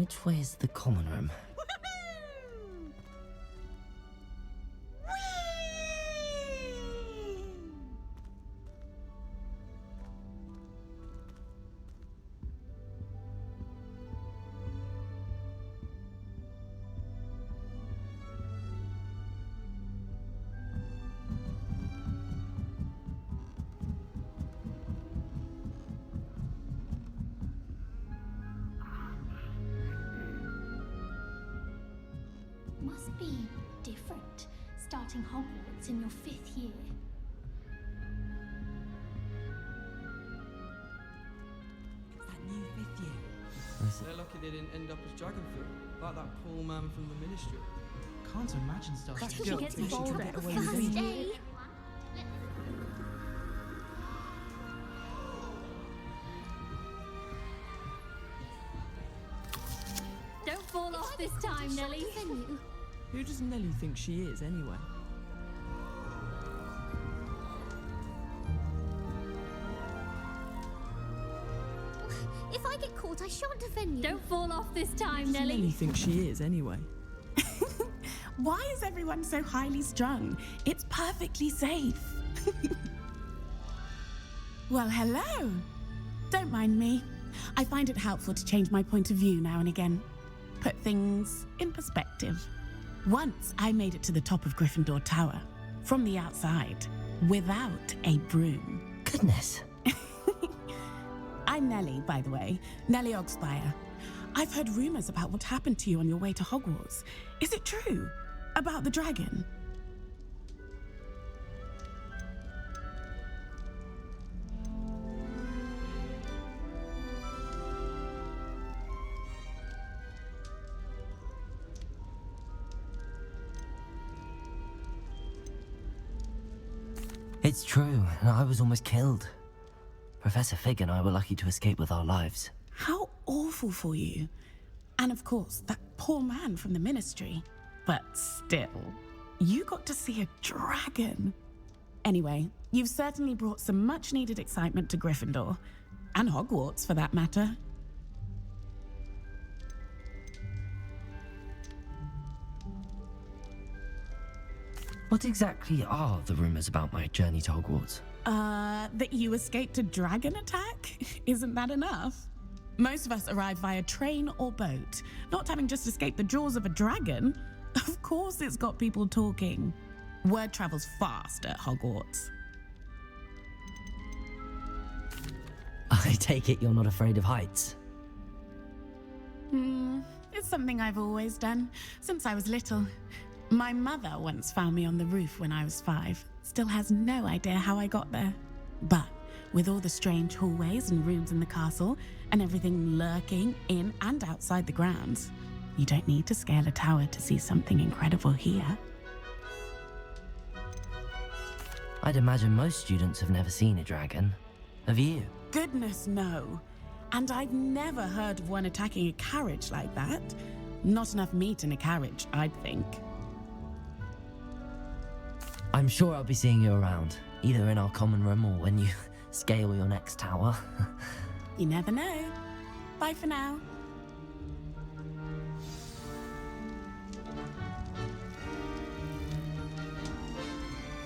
Which way is the common room? Must be different, starting Hogwarts in your 5th year. It's that new 5th year. They're lucky they didn't end up as Dragonfield, like that poor man from the Ministry. Can't imagine stuff. I think she gets bored at the away first with day. Don't fall off this time, Nelly. Who does Nelly think she is, anyway? If I get caught, I shan't defend you. Don't fall off this time, Who does Nelly. Nelly think she is, anyway? Why is everyone so highly strung? It's perfectly safe. Well, hello. Don't mind me. I find it helpful to change my point of view now and again. Put things in perspective. Once I made it to the top of Gryffindor Tower, from the outside, without a broom. Goodness. I'm Nellie, by the way. Nellie Ogspire. I've heard rumors about what happened to you on your way to Hogwarts. Is it true? About the dragon? It's true, and I was almost killed. Professor Fig and I were lucky to escape with our lives. How awful for you. And of course, that poor man from the Ministry. But still, you got to see a dragon. Anyway, you've certainly brought some much-needed excitement to Gryffindor. And Hogwarts, for that matter. What exactly are the rumors about my journey to Hogwarts? That you escaped a dragon attack? Isn't that enough? Most of us arrive via train or boat, not having just escaped the jaws of a dragon. Of course it's got people talking. Word travels fast at Hogwarts. I take it you're not afraid of heights. It's something I've always done, since I was little. My mother once found me on the roof when I was 5. Still has no idea how I got there. But with all the strange hallways and rooms in the castle, and everything lurking in and outside the grounds, you don't need to scale a tower to see something incredible here. I'd imagine most students have never seen a dragon. Have you? Goodness, no. And I've never heard of one attacking a carriage like that. Not enough meat in a carriage, I'd think. I'm sure I'll be seeing you around, either in our common room or when you scale your next tower. You never know. Bye for now.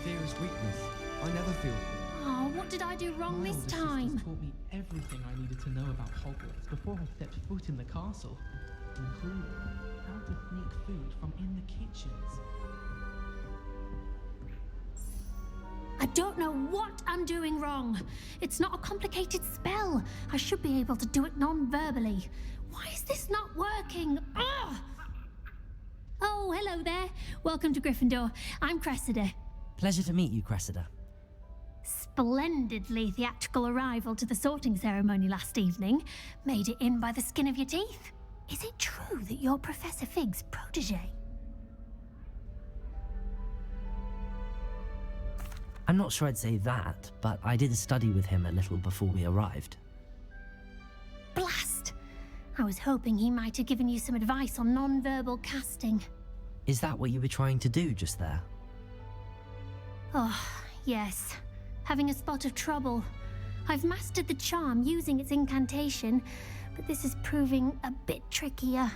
Fear is weakness. I never feel fear. Oh, what did I do wrong this Elder time? sisters taught me everything I needed to know about Hogwarts before I stepped foot in the castle, including how to sneak food from in the kitchens. I don't know what I'm doing wrong. It's not a complicated spell. I should be able to do it non-verbally. Why is this not working? Ugh! Oh, hello there. Welcome to Gryffindor. I'm Cressida. Pleasure to meet you, Cressida. Splendidly theatrical arrival to the sorting ceremony last evening. Made it in by the skin of your teeth. Is it true that you're Professor Fig's protege? I'm not sure I'd say that, but I did study with him a little before we arrived. Blast! I was hoping he might have given you some advice on non-verbal casting. Is that what you were trying to do just there? Oh, yes. Having a spot of trouble. I've mastered the charm using its incantation, but this is proving a bit trickier.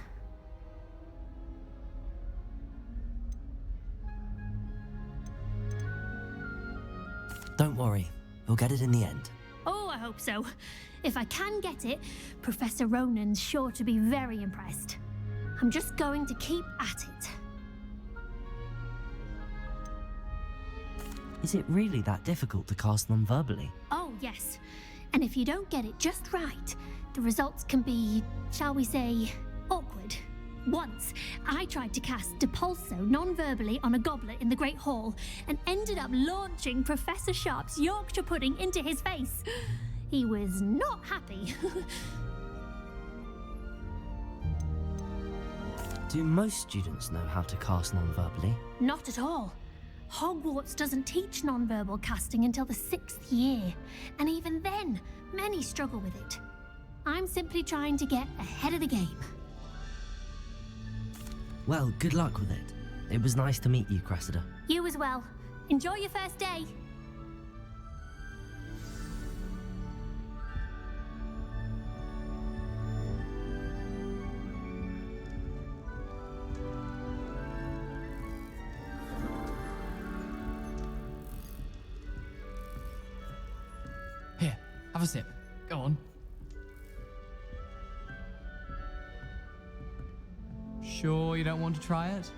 Don't worry, we'll get it in the end. Oh, I hope so. If I can get it, Professor Ronan's sure to be very impressed. I'm just going to keep at it. Is it really that difficult to cast non-verbally? Oh, yes. And if you don't get it just right, the results can be, shall we say, awkward. Once, I tried to cast Depulso non-verbally on a goblet in the Great Hall and ended up launching Professor Sharp's Yorkshire pudding into his face. He was not happy. Do most students know how to cast non-verbally? Not at all. Hogwarts doesn't teach non-verbal casting until the 6th year, and even then, many struggle with it. I'm simply trying to get ahead of the game. Well, good luck with it. It was nice to meet you, Cressida. You as well. Enjoy your first day. Here, have a sip. Go on. Sure you don't want to try it?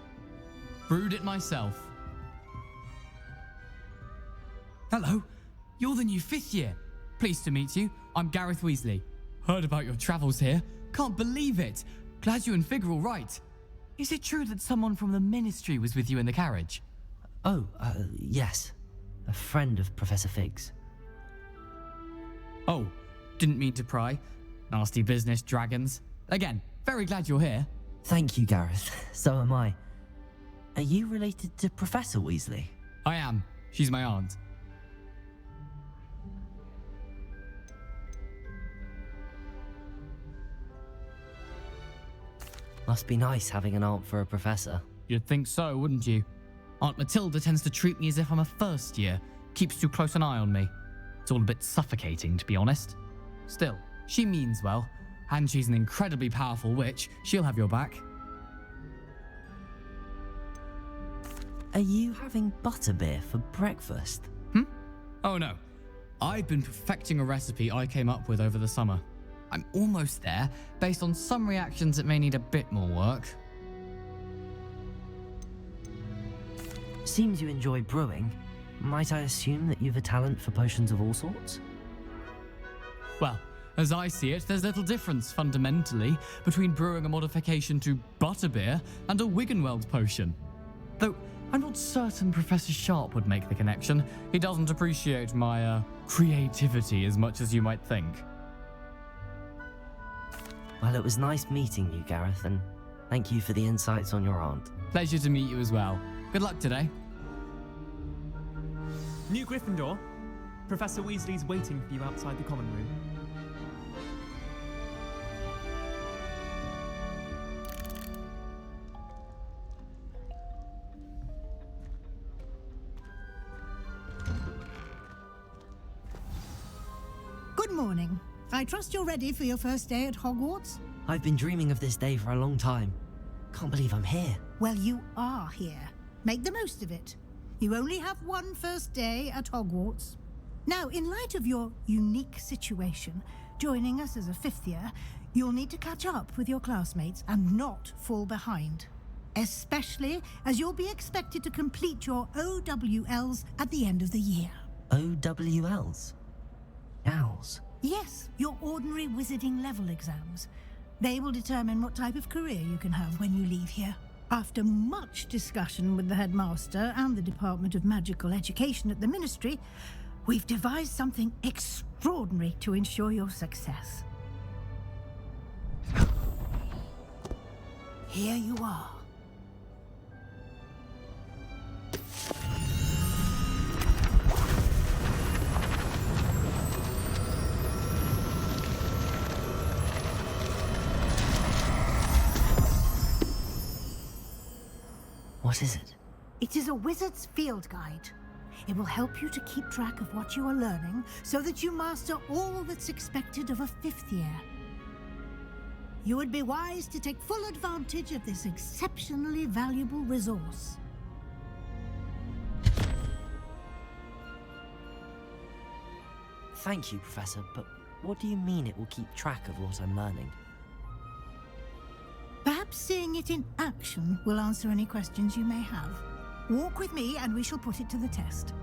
Brewed it myself. Hello, you're the new 5th year. Pleased to meet you. I'm Gareth Weasley. Heard about your travels here. Can't believe it. Glad you and Fig are all right. Is it true that someone from the Ministry was with you in the carriage? Oh, yes. A friend of Professor Fig's. Oh, didn't mean to pry. Nasty business, dragons. Again, very glad you're here. Thank you, Gareth. So am I. Are you related to Professor Weasley? I am. She's my aunt. Must be nice having an aunt for a professor. You'd think so, wouldn't you? Aunt Matilda tends to treat me as if I'm a first year. Keeps too close an eye on me. It's all a bit suffocating, to be honest. Still, she means well. And she's an incredibly powerful witch. She'll have your back. Are you having butterbeer for breakfast? Oh no. I've been perfecting a recipe I came up with over the summer. I'm almost there. Based on some reactions, it may need a bit more work. Seems you enjoy brewing. Might I assume that you've a talent for potions of all sorts? Well, as I see it, there's little difference, fundamentally, between brewing a modification to butterbeer and a Wiggenweld potion. Though, I'm not certain Professor Sharp would make the connection. He doesn't appreciate my, creativity as much as you might think. Well, it was nice meeting you, Gareth, and thank you for the insights on your aunt. Pleasure to meet you as well. Good luck today. New Gryffindor. Professor Weasley's waiting for you outside the common room. Good morning. I trust you're ready for your first day at Hogwarts? I've been dreaming of this day for a long time. Can't believe I'm here. Well, you are here. Make the most of it. You only have one first day at Hogwarts. Now, in light of your unique situation, joining us as a 5th year, you'll need to catch up with your classmates and not fall behind. Especially as you'll be expected to complete your OWLs at the end of the year. OWLs? Owls? Yes, your ordinary wizarding level exams. They will determine what type of career you can have when you leave here. After much discussion with the headmaster and the Department of Magical Education at the Ministry, we've devised something extraordinary to ensure your success. Here you are. What is it? It is a wizard's field guide. It will help you to keep track of what you are learning so that you master all that's expected of a 5th year. you would be wise to take full advantage of this exceptionally valuable resource. Thank you, Professor, but what do you mean it will keep track of what I'm learning? Perhaps seeing it in action will answer any questions you may have. Walk with me and we shall put it to the test.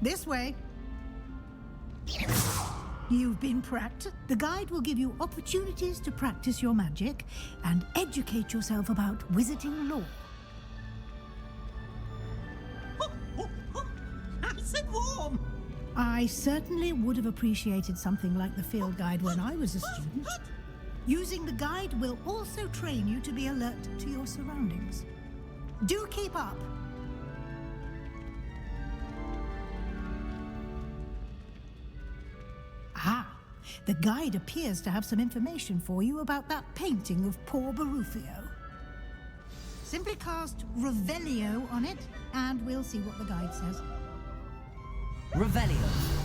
This way. You've been practiced. The guide will give you opportunities to practice your magic and educate yourself about wizarding lore. Nice and warm. I certainly would have appreciated something like the field guide when I was a student. Using the guide will also train you to be alert to your surroundings. Do keep up. Ah, the guide appears to have some information for you about that painting of poor Barufio. Simply cast Revelio on it, and we'll see what the guide says. Revelio.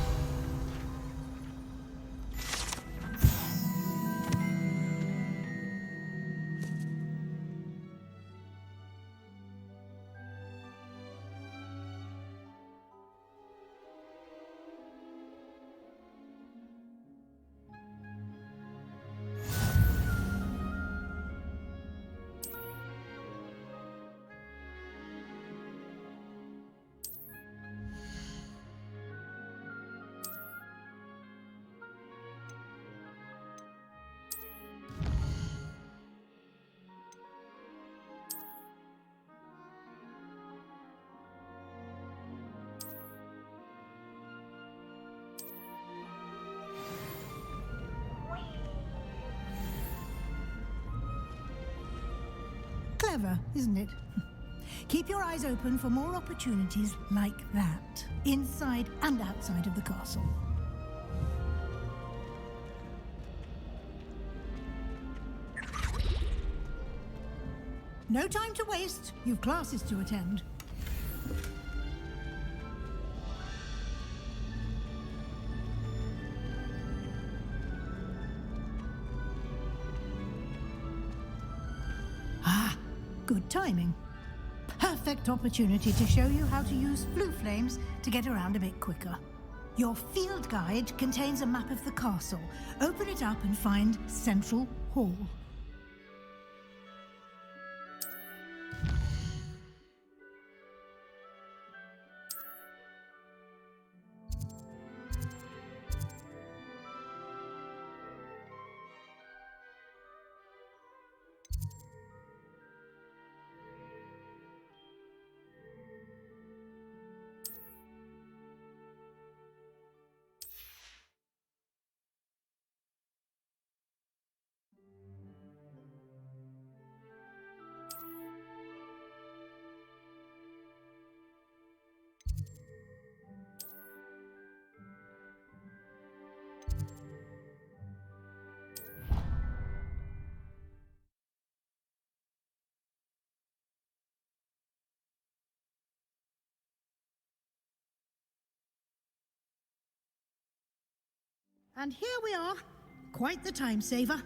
Clever, isn't it? Keep your eyes open for more opportunities like that, inside and outside of the castle. No time to waste. You've classes to attend. Good timing. Perfect opportunity to show you how to use flue flames to get around a bit quicker. Your field guide contains a map of the castle. Open it up and find Central Hall. And here we are. Quite the time saver.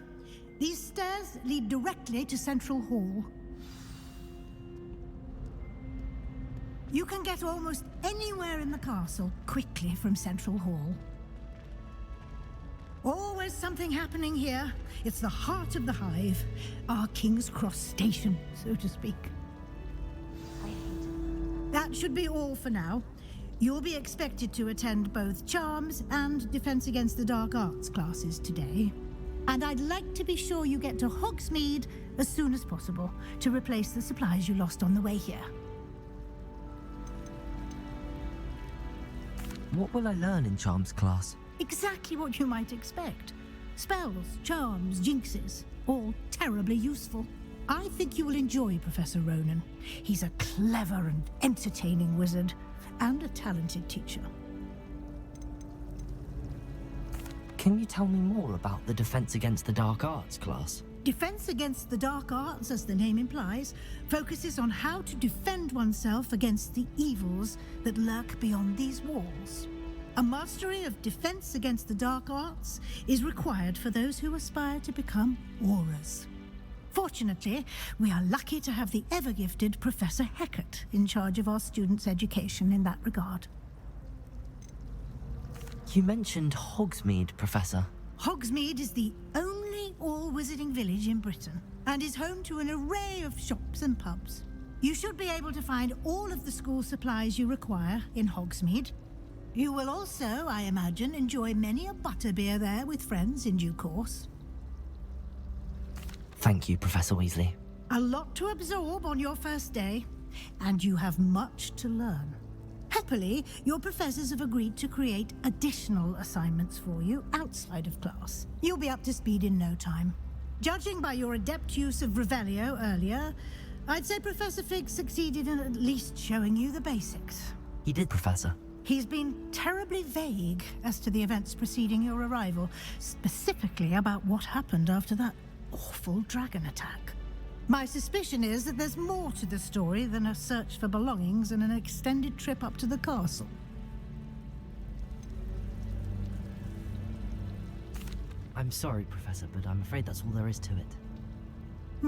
These stairs lead directly to Central Hall. You can get almost anywhere in the castle quickly from Central Hall. Always something happening here. It's the heart of the hive, our King's Cross station, so to speak. That should be all for now. You'll be expected to attend both Charms and Defense Against the Dark Arts classes today. And I'd like to be sure you get to Hogsmeade as soon as possible to replace the supplies you lost on the way here. What will I learn in Charms class? Exactly what you might expect. Spells, charms, jinxes, all terribly useful. I think you will enjoy Professor Ronan. He's a clever and entertaining wizard, and a talented teacher. Can you tell me more about the Defense Against the Dark Arts class? Defense Against the Dark Arts, as the name implies, focuses on how to defend oneself against the evils that lurk beyond these walls. A mastery of defense against the dark arts is required for those who aspire to become auras. Fortunately, we are lucky to have the ever-gifted Professor Hecat in charge of our students' education in that regard. You mentioned Hogsmeade, Professor. Hogsmeade is the only all-wizarding village in Britain and is home to an array of shops and pubs. You should be able to find all of the school supplies you require in Hogsmeade. You will also, I imagine, enjoy many a butterbeer there with friends in due course. Thank you, Professor Weasley. A lot to absorb on your first day, and you have much to learn. Happily, your professors have agreed to create additional assignments for you outside of class. You'll be up to speed in no time. Judging by your adept use of Revelio earlier, I'd say Professor Fig succeeded in at least showing you the basics. He did, Professor. He's been terribly vague as to the events preceding your arrival, specifically about what happened after that awful dragon attack. My suspicion is that there's more to the story than a search for belongings and an extended trip up to the castle. I'm sorry, Professor, but I'm afraid that's all there is to it.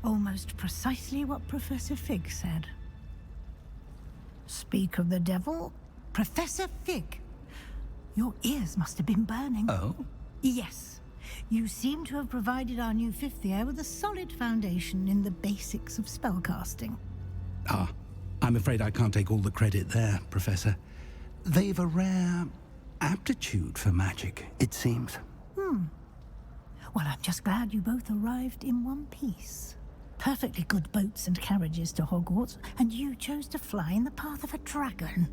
Almost precisely what Professor Fig said. Speak of the devil, Professor Fig. Your ears must have been burning. Oh? Yes. You seem to have provided our new fifth year with a solid foundation in the basics of spellcasting. Ah, I'm afraid I can't take all the credit there, Professor. They've a rare aptitude for magic, it seems. Well, I'm just glad you both arrived in one piece. Perfectly good boats and carriages to Hogwarts, and you chose to fly in the path of a dragon.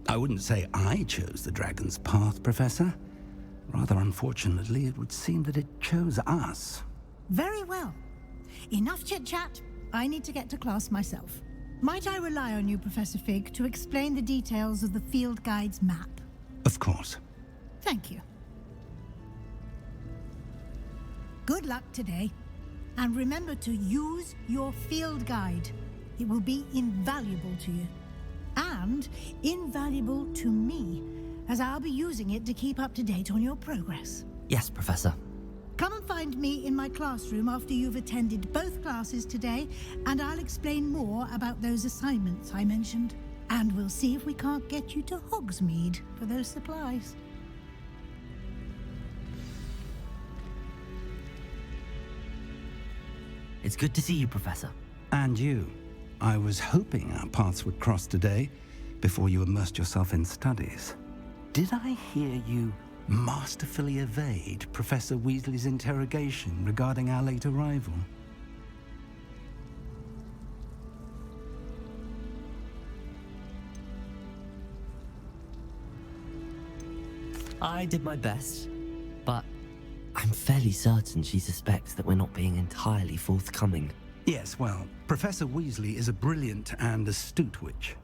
I wouldn't say I chose the dragon's path, Professor. Rather unfortunately, it would seem that it chose us. Very well. Enough chit-chat. I need to get to class myself. Might I rely on you, Professor Fig, to explain the details of the field guide's map? Of course. Thank you. Good luck today. And remember to use your field guide. It will be invaluable to you. And invaluable to me, as I'll be using it to keep up to date on your progress. Yes, Professor. Come and find me in my classroom after you've attended both classes today, and I'll explain more about those assignments I mentioned. And we'll see if we can't get you to Hogsmeade for those supplies. It's good to see you, Professor. And you. I was hoping our paths would cross today, before you immersed yourself in studies. Did I hear you masterfully evade Professor Weasley's interrogation regarding our late arrival? I did my best, but I'm fairly certain she suspects that we're not being entirely forthcoming. Yes, well, Professor Weasley is a brilliant and astute witch.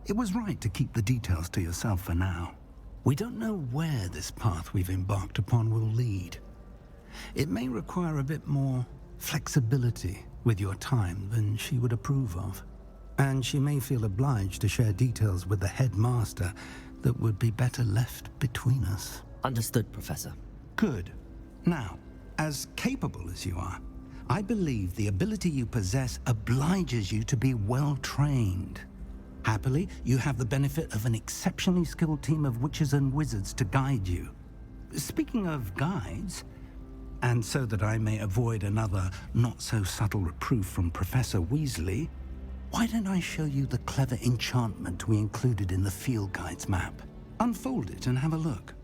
It was right to keep the details to yourself for now. We don't know where this path we've embarked upon will lead. It may require a bit more flexibility with your time than she would approve of. And she may feel obliged to share details with the headmaster that would be better left between us. Understood, Professor. Good. Now, as capable as you are, I believe the ability you possess obliges you to be well trained. Happily, you have the benefit of an exceptionally skilled team of witches and wizards to guide you. Speaking of guides, and so that I may avoid another not-so-subtle reproof from Professor Weasley, why don't I show you the clever enchantment we included in the field guide's map? Unfold it and have a look.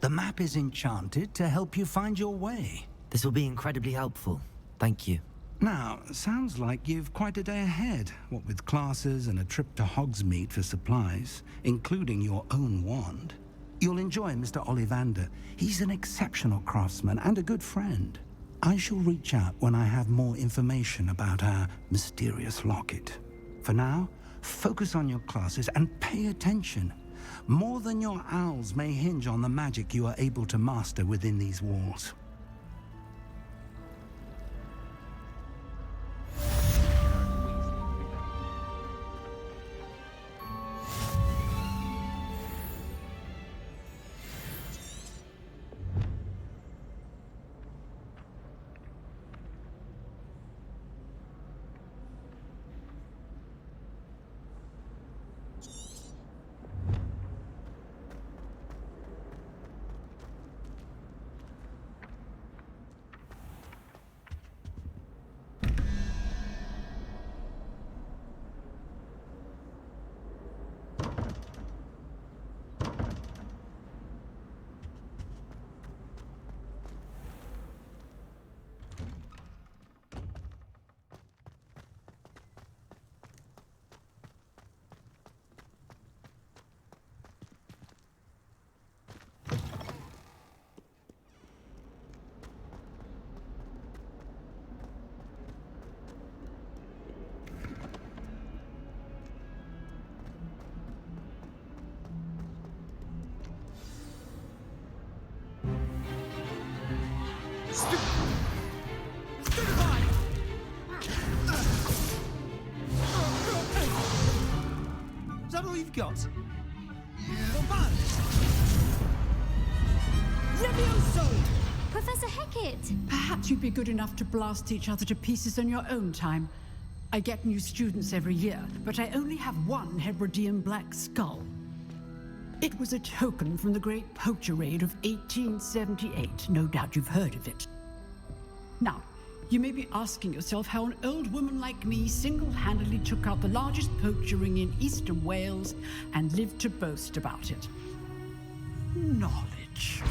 The map is enchanted to help you find your way. This will be incredibly helpful. Thank you. Now, sounds like you've quite a day ahead, what with classes and a trip to Hogsmeade for supplies, including your own wand. You'll enjoy Mr. Ollivander. He's an exceptional craftsman and a good friend. I shall reach out when I have more information about our mysterious locket. For now, focus on your classes and pay attention. More than your owls may hinge on the magic you are able to master within these walls. Is that all you've got? Levioso! Professor Hecat! Perhaps you'd be good enough to blast each other to pieces on your own time. I get new students every year, but I only have one Hebridean black skull. It was a token from the Great Poacher Raid of 1878. No doubt you've heard of it. Now, you may be asking yourself how an old woman like me single-handedly took out the largest poacher ring in eastern Wales and lived to boast about it. Knowledge.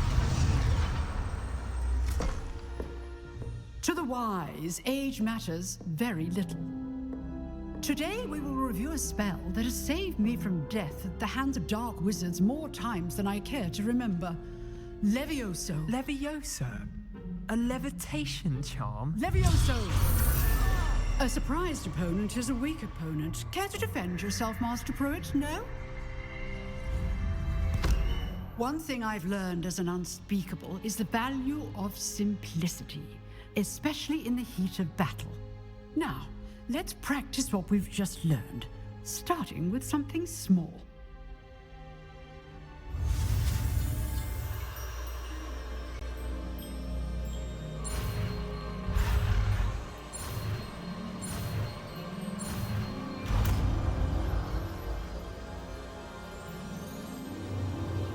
To the wise, age matters very little. Today, we will review a spell that has saved me from death at the hands of dark wizards more times than I care to remember. Levioso. Levioso? A levitation charm? Levioso! A surprised opponent is a weak opponent. Care to defend yourself, Master Pruitt? No? One thing I've learned as an unspeakable is the value of simplicity, especially in the heat of battle. Now, let's practice what we've just learned, starting with something small.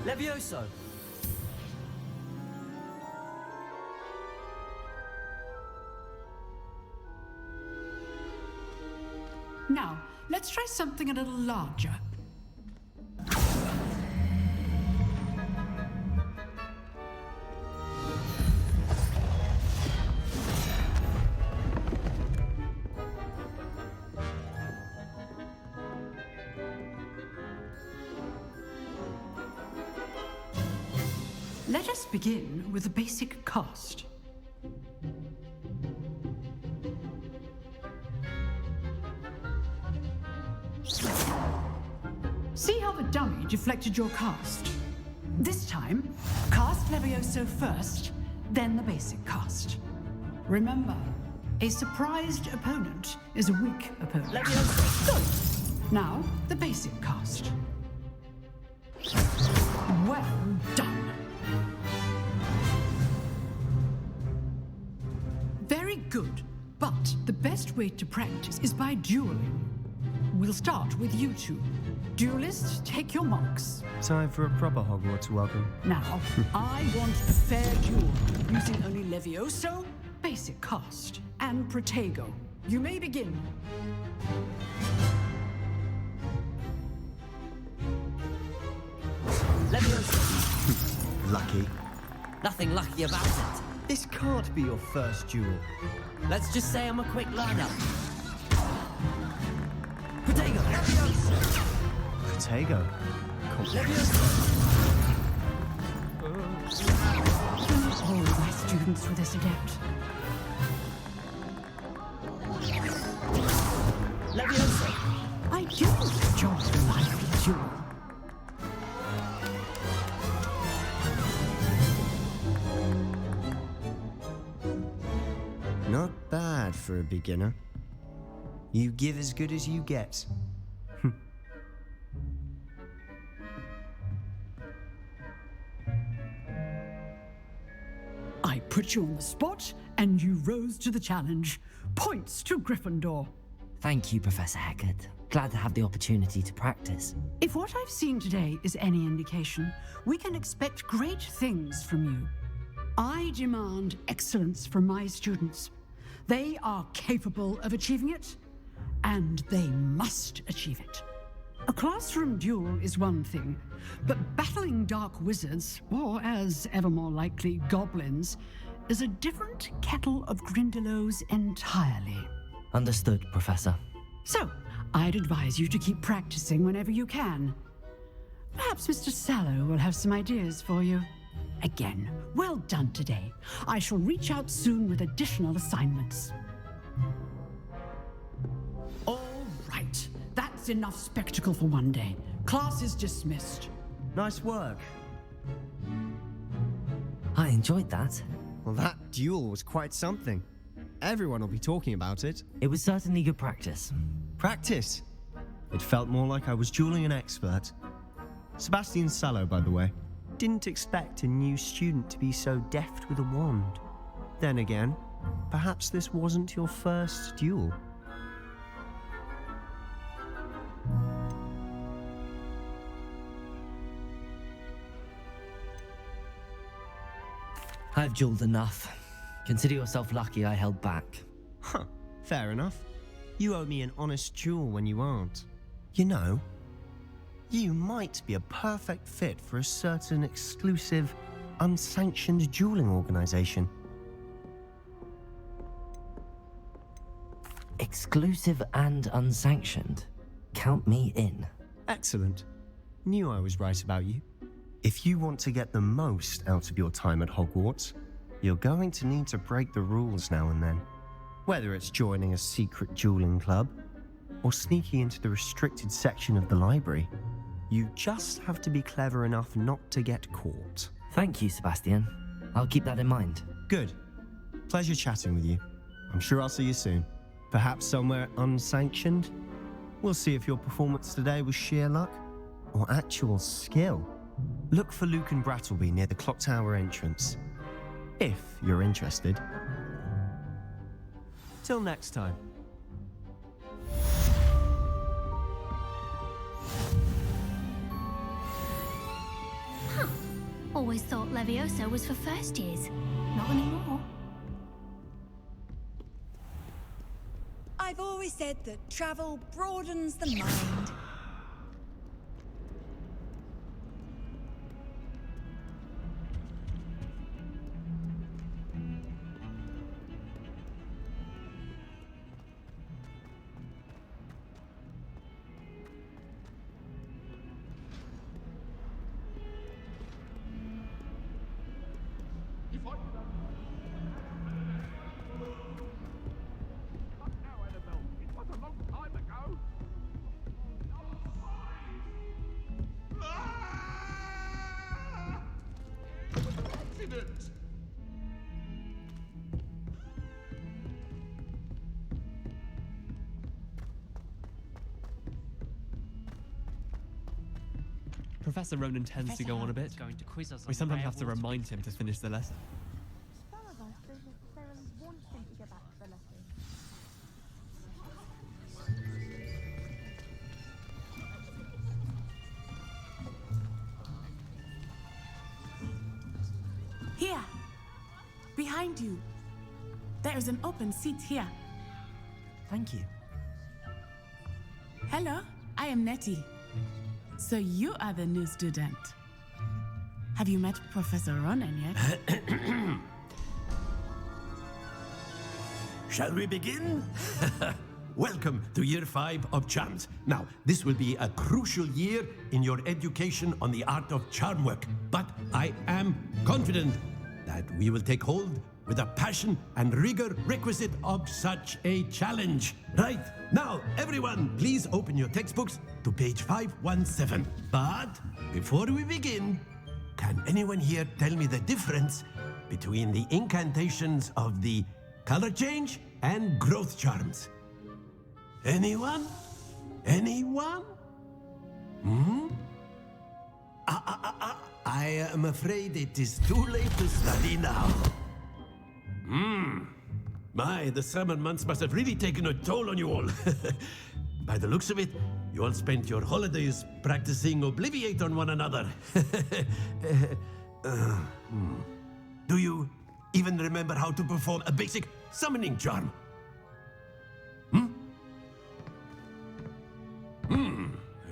Levioso! Now, let's try something a little larger. Let us begin with the basic cast. See how the dummy deflected your cast? This time, cast Levioso first, then the basic cast. Remember, a surprised opponent is a weak opponent. Levioso! Good. Now, the basic cast. Well done. Very good, but the best way to practice is by dueling. We'll start with you two. Duelists, take your marks. Time for a proper Hogwarts welcome. Now, I want a fair duel, using only Levioso, basic cast, and Protego. You may begin. Levioso! lucky. Nothing lucky about it. This can't be your first duel. Let's just say I'm a quick learner. Protego! Protego. All my students were this adept. Leviosa! I do enjoy the lively duel. Not bad for a beginner. You give as good as you get. I put you on the spot, and you rose to the challenge. Points to Gryffindor. Thank you, Professor Heckard. Glad to have the opportunity to practice. If what I've seen today is any indication, we can expect great things from you. I demand excellence from my students. They are capable of achieving it, and they must achieve it. A classroom duel is one thing, but battling dark wizards, or as ever more likely, goblins, is a different kettle of Grindylows entirely. Understood, Professor. So, I'd advise you to keep practicing whenever you can. Perhaps Mr. Sallow will have some ideas for you. Again, well done today. I shall reach out soon with additional assignments. All right, that's enough spectacle for one day. Class is dismissed. Nice work. I enjoyed that. Well, that duel was quite something. Everyone will be talking about it. It was certainly good practice. Practice? It felt more like I was dueling an expert. Sebastian Sallow, by the way. Didn't expect a new student to be so deft with a wand. Then again, perhaps this wasn't your first duel. I've dueled enough. Consider yourself lucky I held back. Huh, fair enough. You owe me an honest duel when you aren't. You know, you might be a perfect fit for a certain exclusive, unsanctioned dueling organization. Exclusive and unsanctioned. Count me in. Excellent. Knew I was right about you. If you want to get the most out of your time at Hogwarts, you're going to need to break the rules now and then. Whether it's joining a secret dueling club, or sneaking into the restricted section of the library, you just have to be clever enough not to get caught. Thank you, Sebastian. I'll keep that in mind. Good. Pleasure chatting with you. I'm sure I'll see you soon. Perhaps somewhere unsanctioned? We'll see if your performance today was sheer luck or actual skill. Look for Luke and Brattleby near the clock tower entrance, if you're interested. Till next time. Always thought Leviosa was for first years. Not anymore. I've always said that travel broadens the mind. Professor Ronan tends to go on a bit. We sometimes have to remind him to finish the lesson. Here, behind you. There is an open seat here. Thank you. Hello, I am Nettie. So you are the new student. Have you met Professor Ronan yet? Shall we begin? Welcome to Year 5 of Charms. Now, this will be a crucial year in your education on the art of charm work, but I am confident that we will take hold with the passion and rigor requisite of such a challenge. Right, now, everyone, please open your textbooks to page 517. But before we begin, can anyone here tell me the difference between the incantations of the color change and growth charms? Anyone? Anyone? I am afraid it is too late to study now. My, the summer months must have really taken a toll on you all. By the looks of it, you all spent your holidays practicing Obliviate on one another. Do you even remember how to perform a basic summoning charm?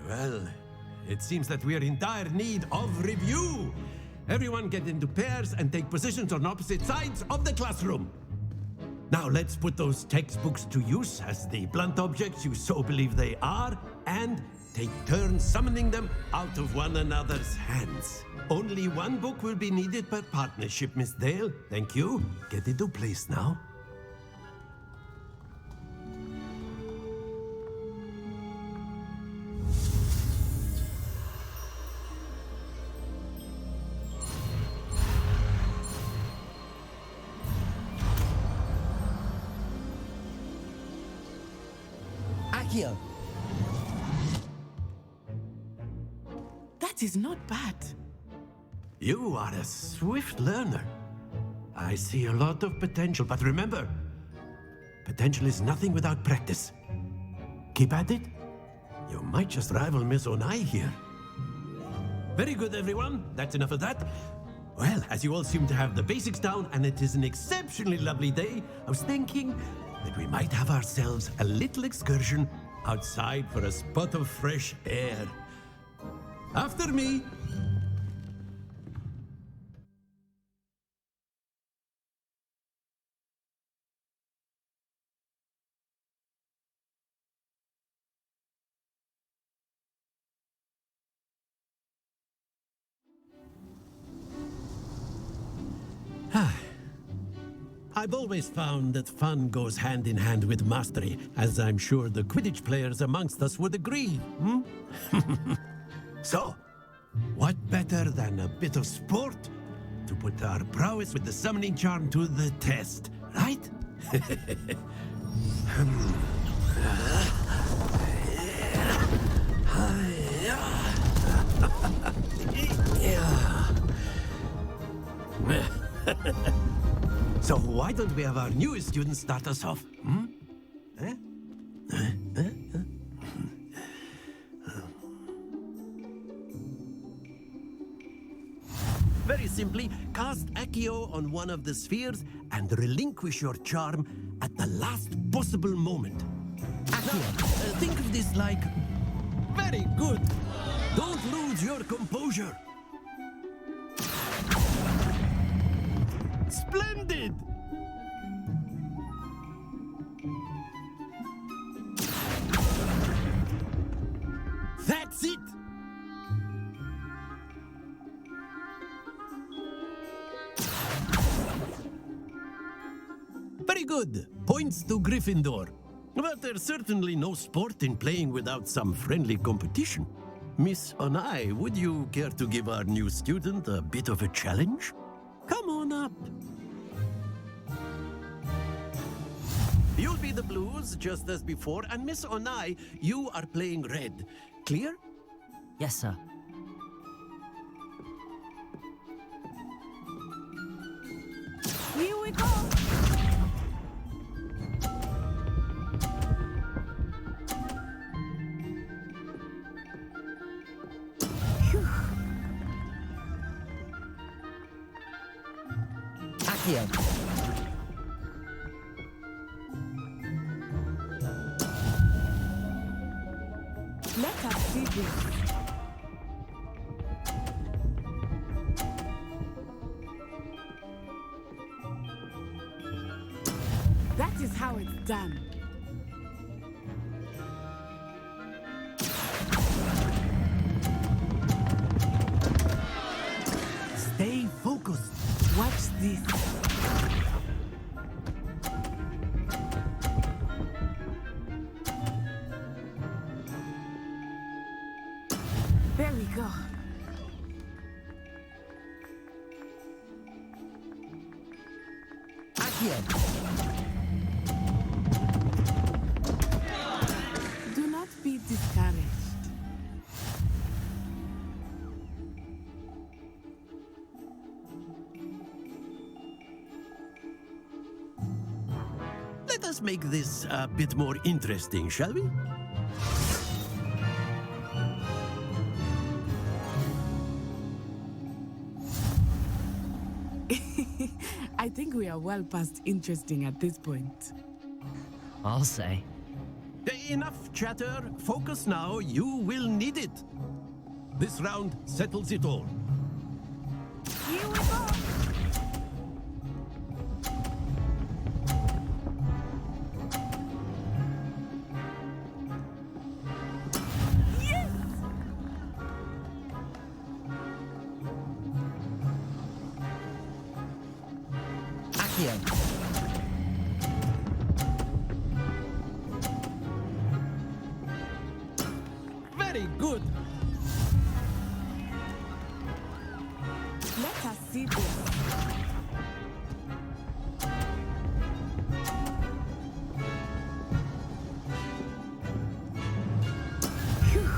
Well, it seems that we are in dire need of review. Everyone get into pairs and take positions on opposite sides of the classroom. Now let's put those textbooks to use as the blunt objects you so believe they are, and take turns summoning them out of one another's hands. Only one book will be needed per partnership, Miss Dale. Thank you. Get into place now. Accio! That is not bad. You are a swift learner. I see a lot of potential, but remember, potential is nothing without practice. Keep at it. You might just rival Miss Onai here. Very good, everyone. That's enough of that. Well, as you all seem to have the basics down, and it is an exceptionally lovely day, I was thinking that we might have ourselves a little excursion outside for a spot of fresh air. After me. I've always found that fun goes hand in hand with mastery, as I'm sure the Quidditch players amongst us would agree. So, what better than a bit of sport to put our prowess with the summoning charm to the test, right? So why don't we have our newest student start us off? Very simply, cast Accio on one of the spheres and relinquish your charm at the last possible moment. Accio, think of this like... Very good! Don't lose your composure! Splendid! That's it! Very good. Points to Gryffindor. But there's certainly no sport in playing without some friendly competition. Miss Onai, would you care to give our new student a bit of a challenge? Come on up. You'll be the blues, just as before, and Miss Onai, you are playing red. Clear? Yes, sir. Here we go. Accio! Let us do this. That is how it's done. Stay focused. Watch this. There we go. Do not be discouraged. Let us make this a bit more interesting, shall we? I think we are well past interesting at this point. I'll say. Enough chatter. Focus now. You will need it. This round settles it all. Here we go. Yes! Accio. Very good. Let us see this. Phew.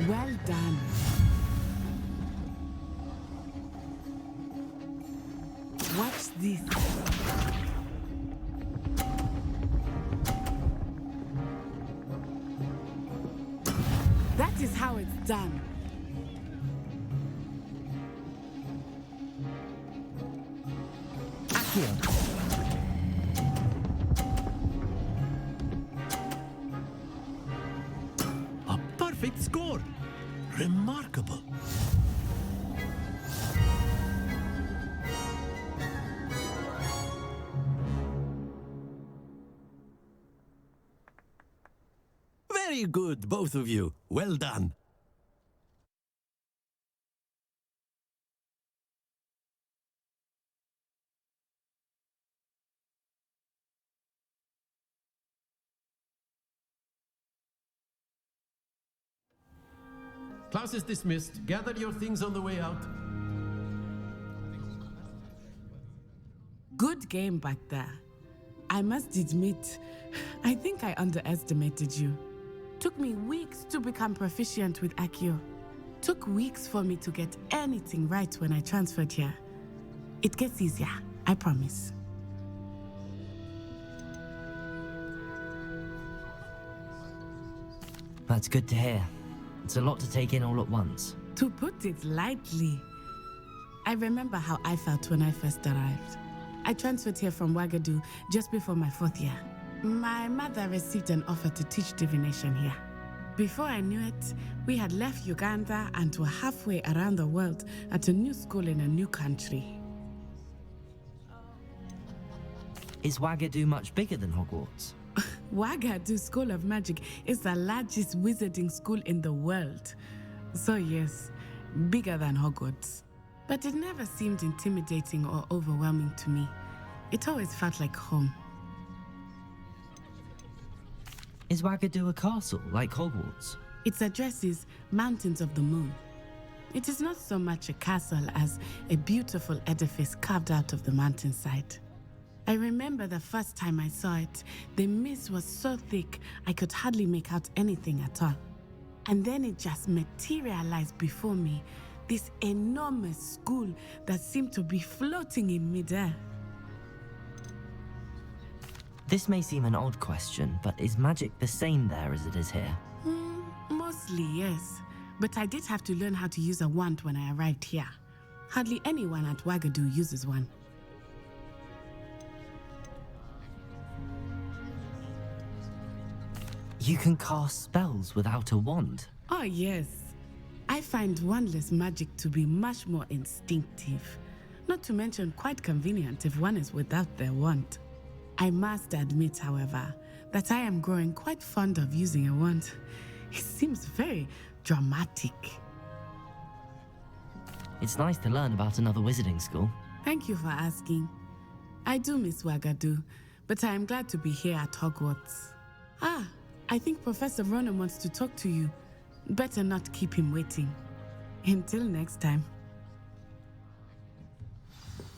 Well done. Watch this. That is how it's done. Accio. A perfect score. Remarkable. Very good, both of you. Well done. Class is dismissed. Gather your things on the way out. Good game back there. I must admit, I think I underestimated you. Took me weeks to become proficient with Accio. Took weeks for me to get anything right when I transferred here. It gets easier, I promise. That's good to hear. It's a lot to take in all at once. To put it lightly, I remember how I felt when I first arrived. I transferred here from Wagadu just before my 4th year. My mother received an offer to teach divination here. Before I knew it, we had left Uganda and were halfway around the world at a new school in a new country. Is Wagadu much bigger than Hogwarts? Wagadu School of Magic is the largest wizarding school in the world. So yes, bigger than Hogwarts. But it never seemed intimidating or overwhelming to me. It always felt like home. Is Wagadu a castle, like Hogwarts? Its address is Mountains of the Moon. It is not so much a castle as a beautiful edifice carved out of the mountainside. I remember the first time I saw it, the mist was so thick I could hardly make out anything at all. And then it just materialized before me, this enormous school that seemed to be floating in midair. This may seem an odd question, but is magic the same there as it is here? Mostly, yes. But I did have to learn how to use a wand when I arrived here. Hardly anyone at Wagadu uses one. You can cast spells without a wand? Oh, yes. I find wandless magic to be much more instinctive. Not to mention quite convenient if one is without their wand. I must admit, however, that I am growing quite fond of using a wand. It seems very dramatic. It's nice to learn about another wizarding school. Thank you for asking. I do miss Wagadu, but I am glad to be here at Hogwarts. Ah, I think Professor Ronan wants to talk to you. Better not keep him waiting. Until next time.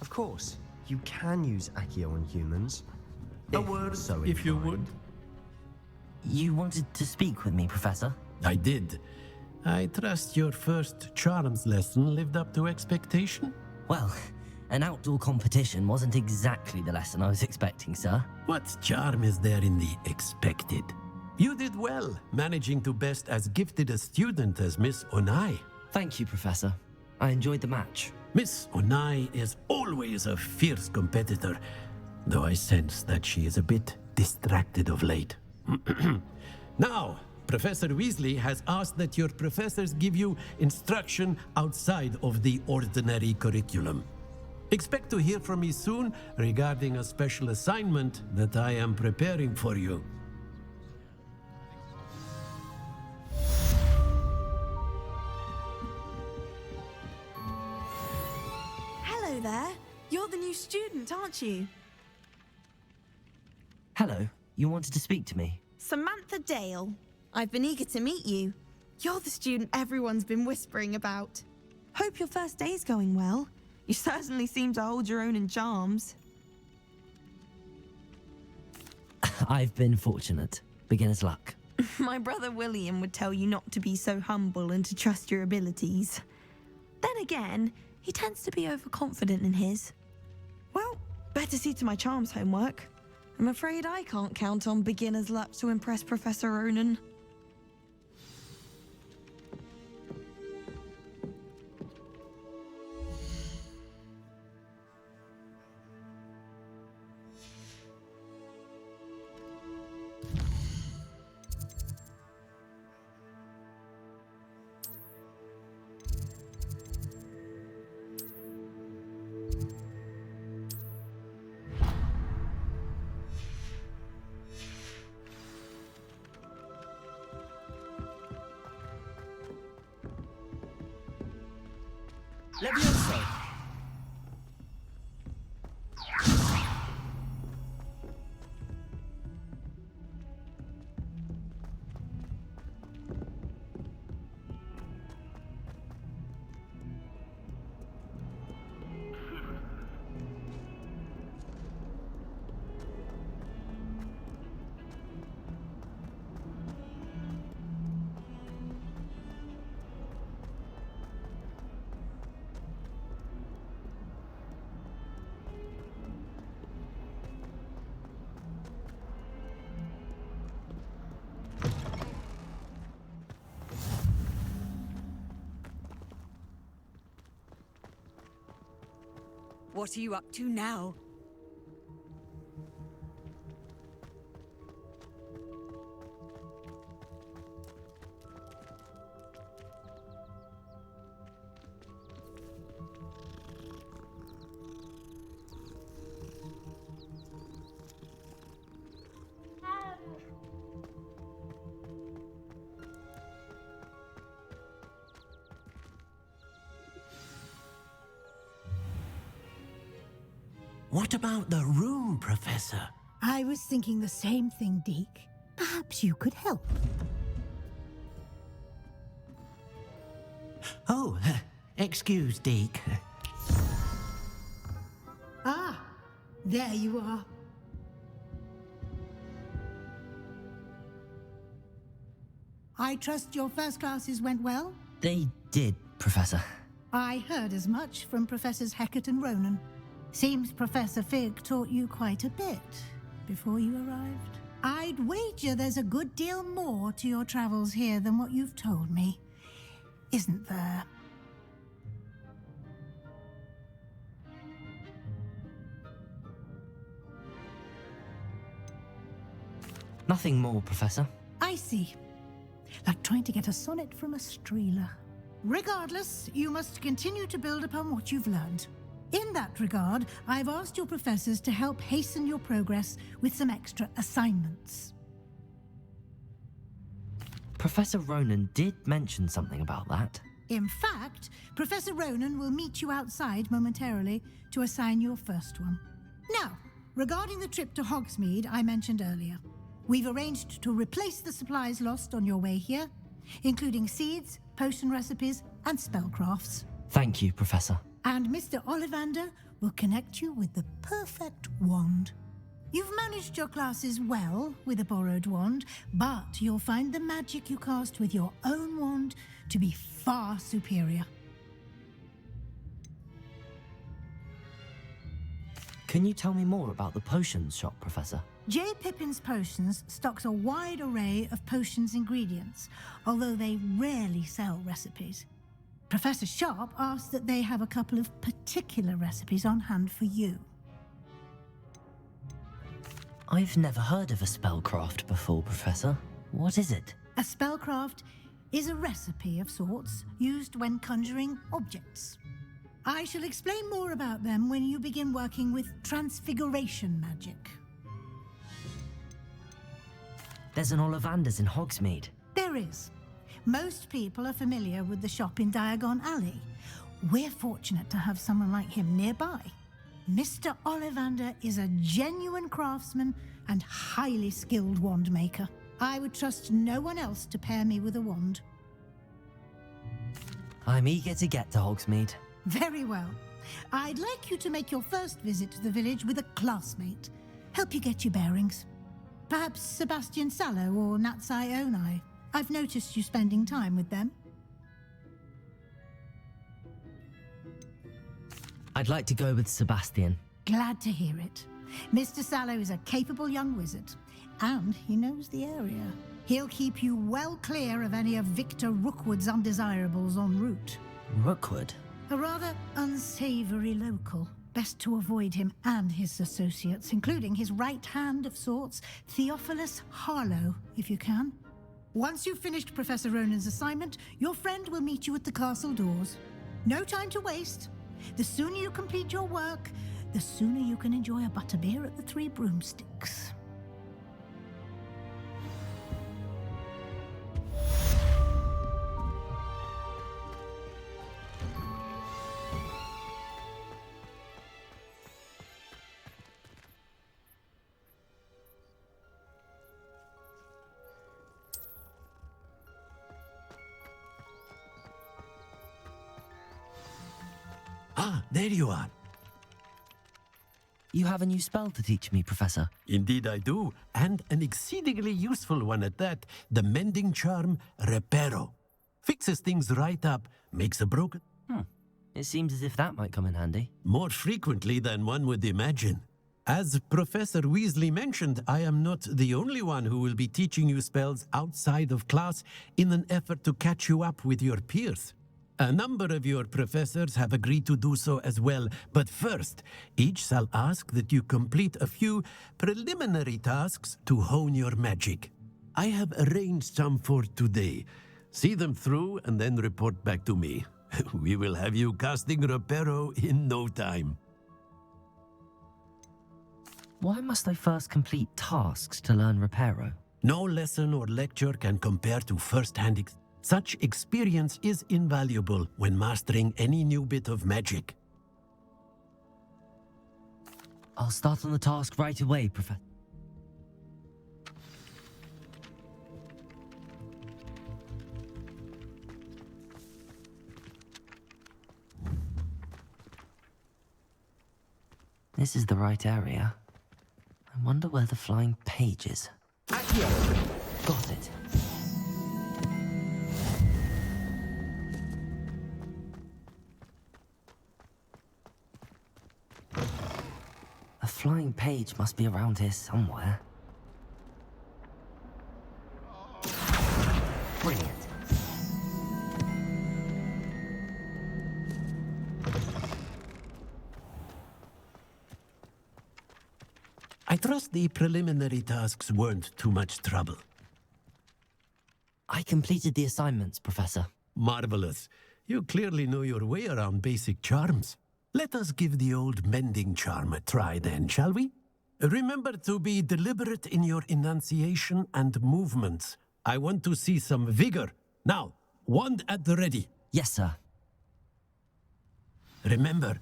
Of course, you can use Accio on humans. A word, if you would. You wanted to speak with me, Professor? I did. I trust your first charms lesson lived up to expectation? Well, an outdoor competition wasn't exactly the lesson I was expecting, sir. What charm is there in the expected? You did well, managing to best as gifted a student as Miss Onai. Thank you, Professor. I enjoyed the match. Miss Onai is always a fierce competitor, though I sense that she is a bit distracted of late. Now, Professor Weasley has asked that your professors give you instruction outside of the ordinary curriculum. Expect to hear from me soon regarding a special assignment that I am preparing for you. Hello there. You're the new student, aren't you? Hello, you wanted to speak to me? Samantha Dale. I've been eager to meet you. You're the student everyone's been whispering about. Hope your first day's going well. You certainly seem to hold your own in charms. I've been fortunate. Beginner's luck. My brother William would tell you not to be so humble and to trust your abilities. Then again, he tends to be overconfident in his. Well, better see to my charms homework. I'm afraid I can't count on beginner's luck to impress Professor Ronan. Levioso! What are you up to now? What about the room, Professor? I was thinking the same thing, Deke. Perhaps you could help. Oh, excuse, Deke. Ah, there you are. I trust your first classes went well? They did, Professor. I heard as much from Professors Hecat and Ronan. Seems Professor Fig taught you quite a bit before you arrived. I'd wager there's a good deal more to your travels here than what you've told me. Isn't there? Nothing more, Professor. I see. Like trying to get a sonnet from a streeler. Regardless, you must continue to build upon what you've learned. In that regard, I've asked your professors to help hasten your progress with some extra assignments. Professor Ronan did mention something about that. In fact, Professor Ronan will meet you outside momentarily to assign your first one. Now, regarding the trip to Hogsmeade I mentioned earlier, we've arranged to replace the supplies lost on your way here, including seeds, potion recipes, and spellcrafts. Thank you, Professor. And Mr. Ollivander will connect you with the perfect wand. You've managed your classes well with a borrowed wand, but you'll find the magic you cast with your own wand to be far superior. Can you tell me more about the potions shop, Professor? J. Pippin's Potions stocks a wide array of potions ingredients, although they rarely sell recipes. Professor Sharp asked that they have a couple of particular recipes on hand for you. I've never heard of a spellcraft before, Professor. What is it? A spellcraft is a recipe of sorts used when conjuring objects. I shall explain more about them when you begin working with transfiguration magic. There's an Ollivander's in Hogsmeade. There is. Most people are familiar with the shop in Diagon Alley. We're fortunate to have someone like him nearby. Mr. Ollivander is a genuine craftsman and highly skilled wand maker. I would trust no one else to pair me with a wand. I'm eager to get to Hogsmeade. Very well. I'd like you to make your first visit to the village with a classmate. Help you get your bearings. Perhaps Sebastian Sallow or Natsai Onai. I've noticed you spending time with them. I'd like to go with Sebastian. Glad to hear it. Mr. Sallow is a capable young wizard, and he knows the area. He'll keep you well clear of any of Victor Rookwood's undesirables en route. Rookwood? A rather unsavory local. Best to avoid him and his associates, including his right hand of sorts, Theophilus Harlow, if you can. Once you've finished Professor Ronan's assignment, your friend will meet you at the castle doors. No time to waste. The sooner you complete your work, the sooner you can enjoy a butterbeer at the Three Broomsticks. Ah, there you are. You have a new spell to teach me, Professor. Indeed I do, and an exceedingly useful one at that. The mending charm, Reparo. Fixes things right up, makes a broken... It seems as if that might come in handy. More frequently than one would imagine. As Professor Weasley mentioned, I am not the only one who will be teaching you spells outside of class in an effort to catch you up with your peers. A number of your professors have agreed to do so as well, but first, each shall ask that you complete a few preliminary tasks to hone your magic. I have arranged some for today. See them through and then report back to me. We will have you casting Reparo in no time. Why must I first complete tasks to learn Reparo? No lesson or lecture can compare to first-hand experience. Such experience is invaluable when mastering any new bit of magic. I'll start on the task right away, Professor. This is the right area. I wonder where the flying page is. Got it. A flying page must be around here somewhere. Brilliant. I trust the preliminary tasks weren't too much trouble. I completed the assignments, Professor. Marvelous. You clearly know your way around basic charms. Let us give the old mending charm a try then, shall we? Remember to be deliberate in your enunciation and movements. I want to see some vigor. Now, wand at the ready. Yes, sir. Remember,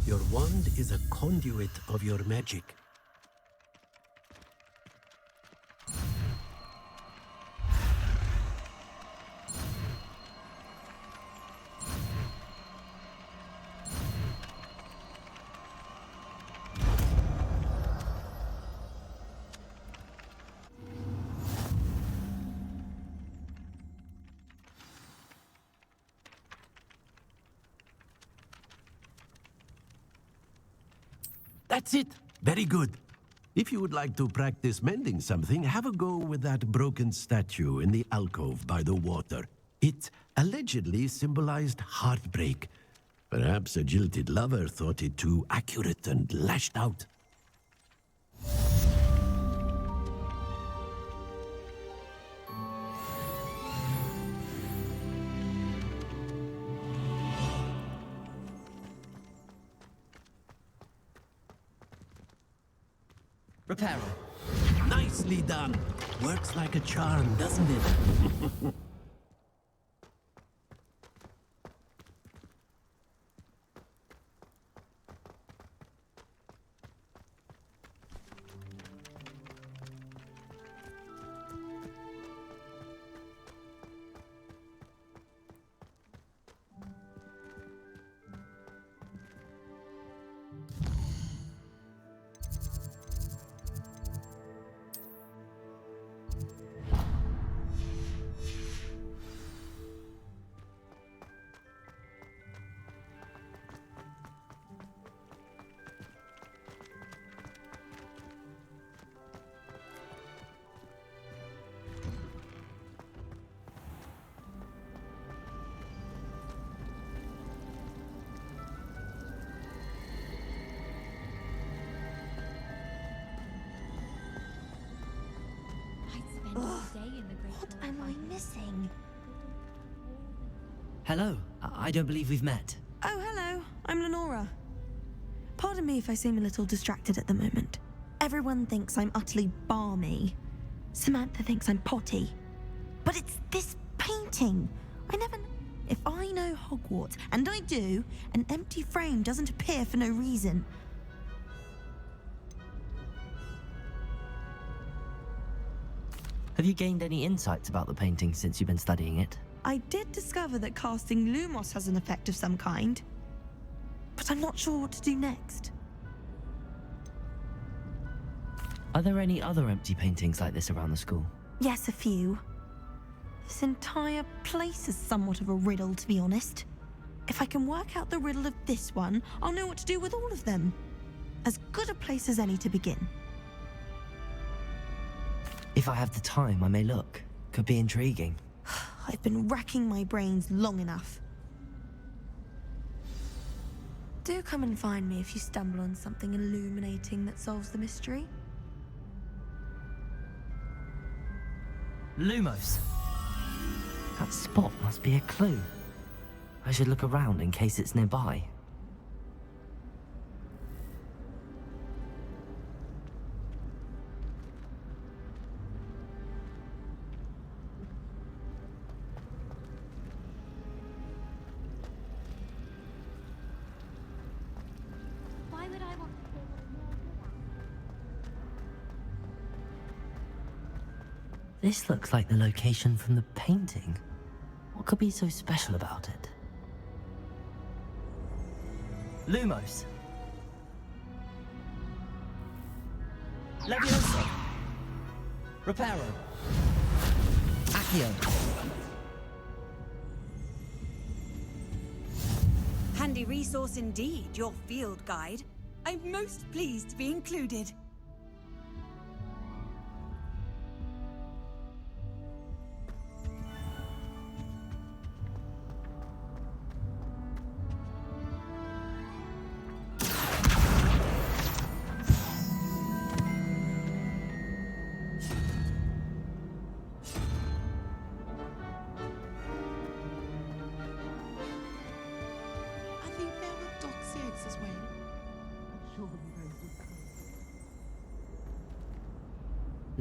your wand is a conduit of your magic. That's it. Very good. If you would like to practice mending something, have a go with that broken statue in the alcove by the water. It allegedly symbolized heartbreak. Perhaps a jilted lover thought it too accurate and lashed out. Reparo. Nicely done. Works like a charm, doesn't it? What am I missing? Hello. I don't believe we've met. Oh, hello. I'm Lenora. Pardon me if I seem a little distracted at the moment. Everyone thinks I'm utterly balmy. Samantha thinks I'm potty. But it's this painting. If I know Hogwarts, and I do, an empty frame doesn't appear for no reason. Have you gained any insights about the painting since you've been studying it? I did discover that casting Lumos has an effect of some kind, but I'm not sure what to do next. Are there any other empty paintings like this around the school? Yes, a few. This entire place is somewhat of a riddle, to be honest. If I can work out the riddle of this one, I'll know what to do with all of them. As good a place as any to begin. If I have the time, I may look. Could be intriguing. I've been racking my brains long enough. Do come and find me if you stumble on something illuminating that solves the mystery. Lumos. That spot must be a clue. I should look around in case it's nearby. Why would I want to hear what a nerd without? This looks like the location from the painting. What could be so special about it? Lumos. Levioso. Reparo. Accio. Handy resource indeed, your field guide. I'm most pleased to be included.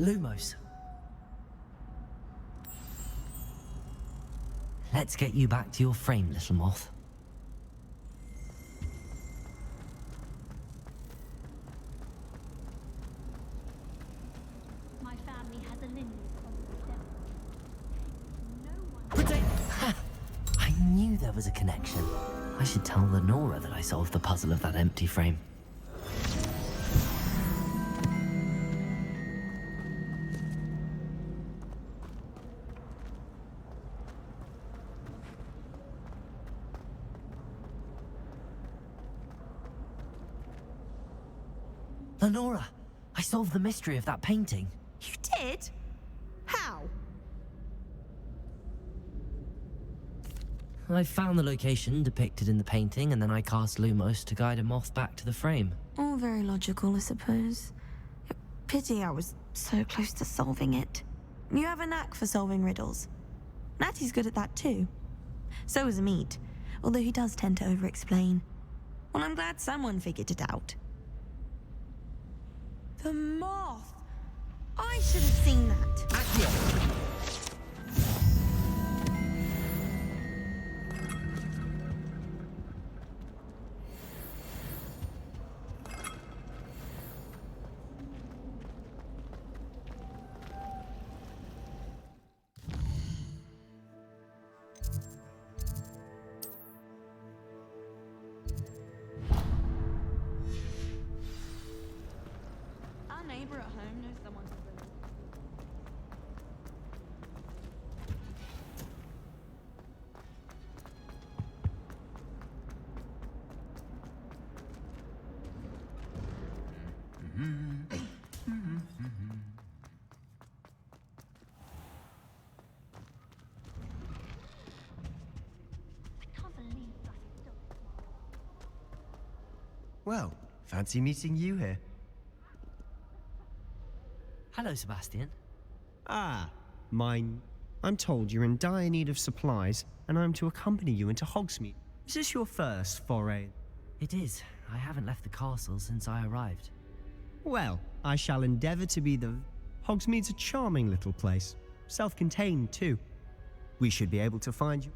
Lumos. Let's get you back to your frame, little moth. My family has a lineage I knew there was a connection. I should tell Lenora that I solved the puzzle of that empty frame. Lenora, I solved the mystery of that painting. You did? How? I found the location depicted in the painting, and then I cast Lumos to guide a moth back to the frame. All very logical, I suppose. Pity I was so close to solving it. You have a knack for solving riddles. Natty's good at that too. So is Mead, although he does tend to over-explain. Well, I'm glad someone figured it out. The moth! I should have seen that. Our neighbor at home knows someone who's willing. I can't believe that's still. Well, fancy meeting you here. Hello, Sebastian. Ah, mine. I'm told you're in dire need of supplies, and I'm to accompany you into Hogsmeade. Is this your first foray? It is. I haven't left the castle since I arrived. Well, I shall endeavour to be the... Hogsmeade's a charming little place. Self-contained, too. We should be able to find you...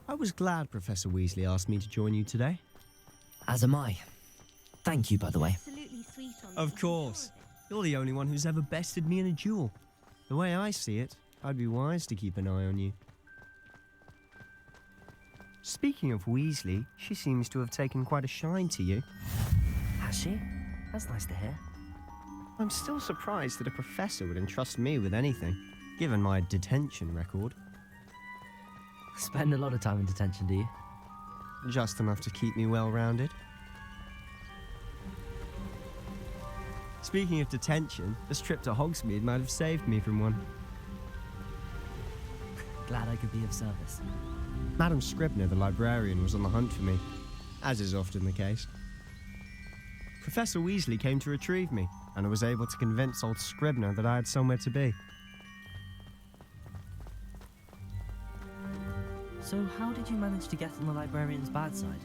I was glad Professor Weasley asked me to join you today. As am I. Thank you, by the way. Absolutely sweet on Of course. You're the only one who's ever bested me in a duel. The way I see it, I'd be wise to keep an eye on you. Speaking of Weasley, she seems to have taken quite a shine to you. Has she? That's nice to hear. I'm still surprised that a professor would entrust me with anything, given my detention record. Spend a lot of time in detention, do you? Just enough to keep me well-rounded. Speaking of detention, this trip to Hogsmeade might have saved me from one. Glad I could be of service. Madam Scribner, the librarian, was on the hunt for me, as is often the case. Professor Weasley came to retrieve me, and I was able to convince old Scribner that I had somewhere to be. So how did you manage to get on the librarian's bad side?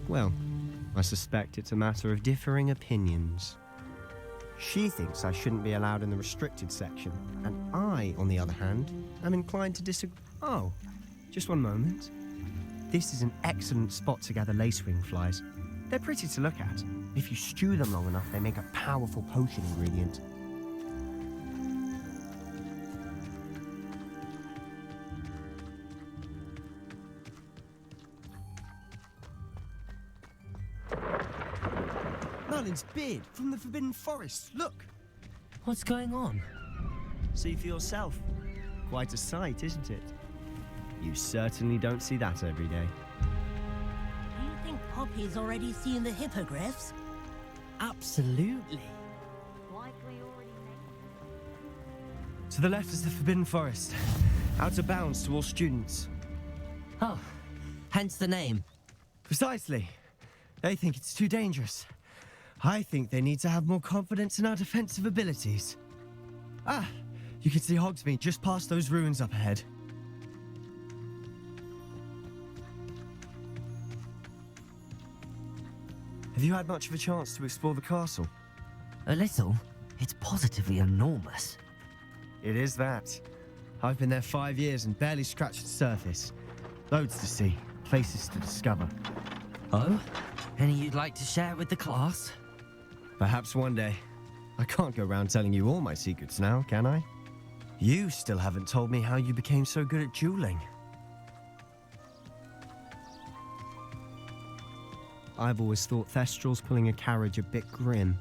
Well, I suspect it's a matter of differing opinions. She thinks I shouldn't be allowed in the restricted section, and I, on the other hand, am inclined to disagree. Oh, just one moment. This is an excellent spot to gather lacewing flies. They're pretty to look at. If you stew them long enough, they make a powerful potion ingredient. Merlin's beard from the Forbidden Forest. Look! What's going on? See for yourself. Quite a sight, isn't it? You certainly don't see that every day. Do you think Poppy's already seen the hippogriffs? Absolutely. Likely To the left is the Forbidden Forest. Out of bounds to all students. Oh, hence the name. Precisely. They think it's too dangerous. I think they need to have more confidence in our defensive abilities. Ah, you can see Hogsmeade just past those ruins up ahead. Have you had much of a chance to explore the castle? A little. It's positively enormous. It is that. I've been there 5 years and barely scratched the surface. Loads to see, places to discover. Oh? Any you'd like to share with the class? Perhaps one day. I can't go around telling you all my secrets now, can I? You still haven't told me how you became so good at dueling. I've always thought Thestrals pulling a carriage a bit grim.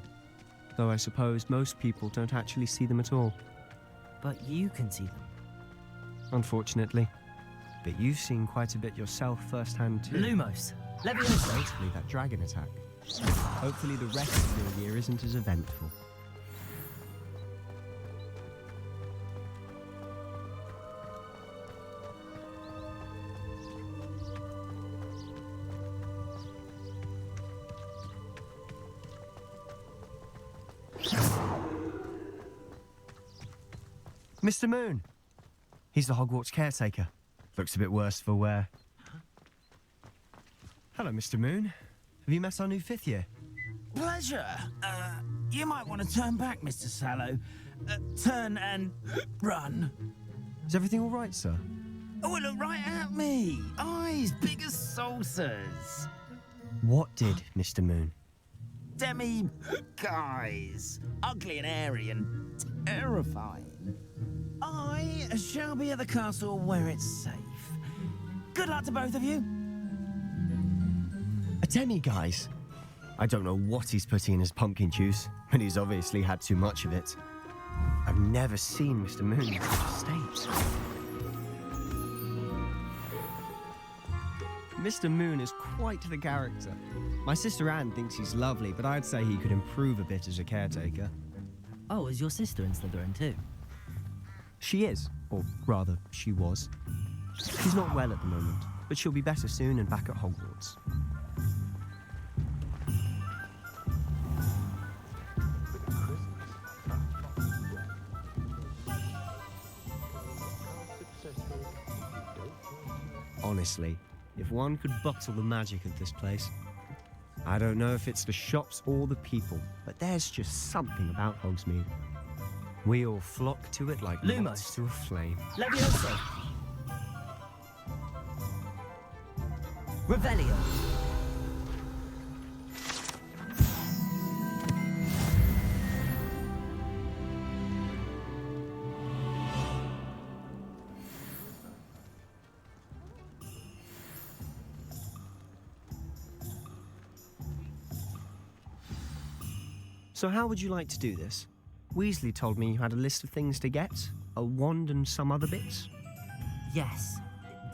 Though I suppose most people don't actually see them at all. But you can see them. Unfortunately. But you've seen quite a bit yourself firsthand too. Lumos. Levioso. Notably that dragon attack. Hopefully the rest of your year isn't as eventful. Mr. Moon. He's the Hogwarts caretaker. Looks a bit worse for wear. Hello, Mr. Moon. Have you met our new 5th year? Pleasure. You might want to turn back, Mr. Sallow. Turn and run. Is everything all right, sir? Oh, look right at me. Eyes big as saucers. What did, Mr. Moon? Demi guys. Ugly and airy and terrifying. I shall be at the castle where it's safe. Good luck to both of you. A demi-guise? I don't know what he's putting in his pumpkin juice, but he's obviously had too much of it. I've never seen Mr. Moon in such a state. Mr. Moon is quite the character. My sister Anne thinks he's lovely, but I'd say he could improve a bit as a caretaker. Oh, is your sister in Slytherin too? She is, or rather, she was. She's not well at the moment, but she'll be better soon and back at Hogwarts. Honestly, if one could bottle the magic of this place. I don't know if it's the shops or the people, but there's just something about Hogsmeade. We all flock to it like moths to a flame. Levioso. Revelio. So how would you like to do this? Weasley told me you had a list of things to get, a wand and some other bits. Yes.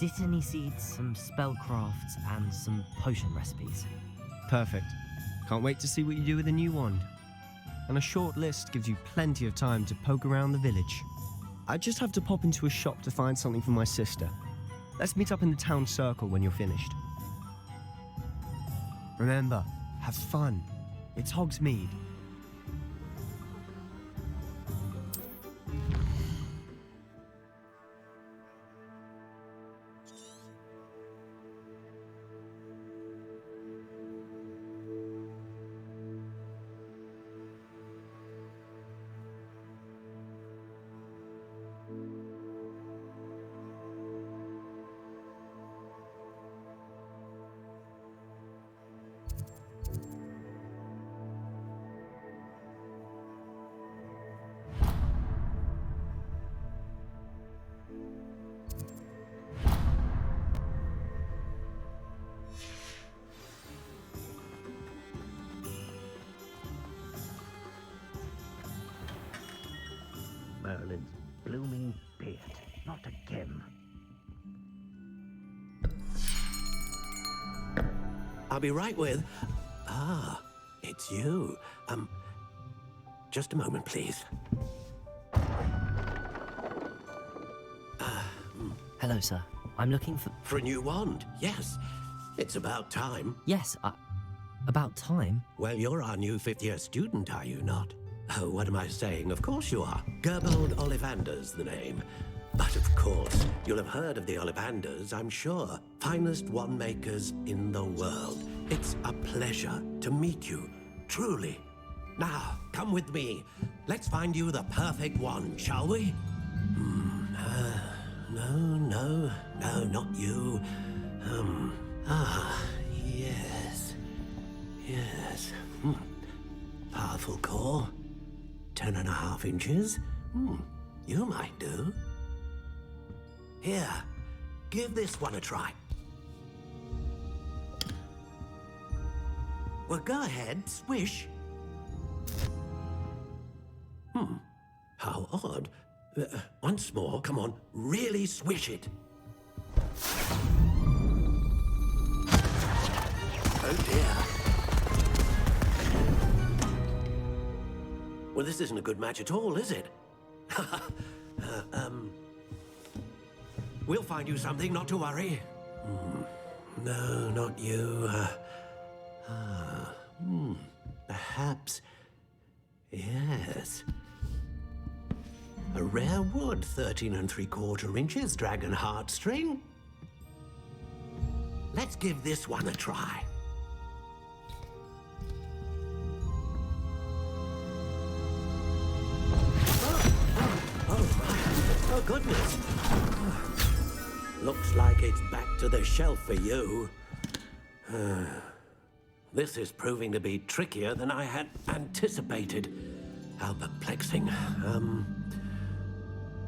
Dittany seeds, some spellcrafts, and some potion recipes. Perfect. Can't wait to see what you do with the new wand. And a short list gives you plenty of time to poke around the village. I just have to pop into a shop to find something for my sister. Let's meet up in the town circle when you're finished. Remember, have fun. It's Hogsmeade. Merlin's blooming beard. Not again. I'll be right with... Ah, it's you. Just a moment, please. Hello, sir. I'm looking for... For a new wand, yes. It's about time. Yes, about time? Well, you're our new fifth-year student, are you not? Oh, what am I saying? Of course you are. Gerbold Ollivander's the name. But of course, you'll have heard of the Ollivanders, I'm sure. Finest wand makers in the world. It's a pleasure to meet you, truly. Now, come with me. Let's find you the perfect wand, shall we? No, not you. Yes. Powerful core. 10.5 inches. You might do. Here, give this one a try. Well, go ahead, swish. How odd. Once more, come on, really swish it. Oh dear. Well, this isn't a good match at all, is it? We'll find you something, not to worry. No, not you. Perhaps... Yes. A rare wood, 13 3/4 inches, dragon heartstring. Let's give this one a try. Oh, goodness. Looks like it's back to the shelf for you. This is proving to be trickier than I had anticipated. How perplexing.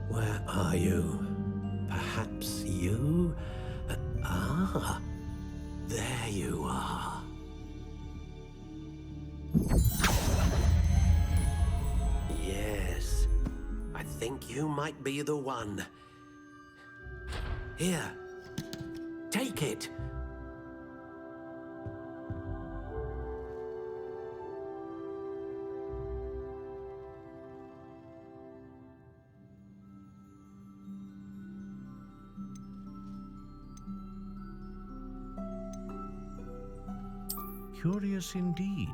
Where are you? Perhaps you? There you are. Yes, I think you might be the one. Here, take it. Curious indeed.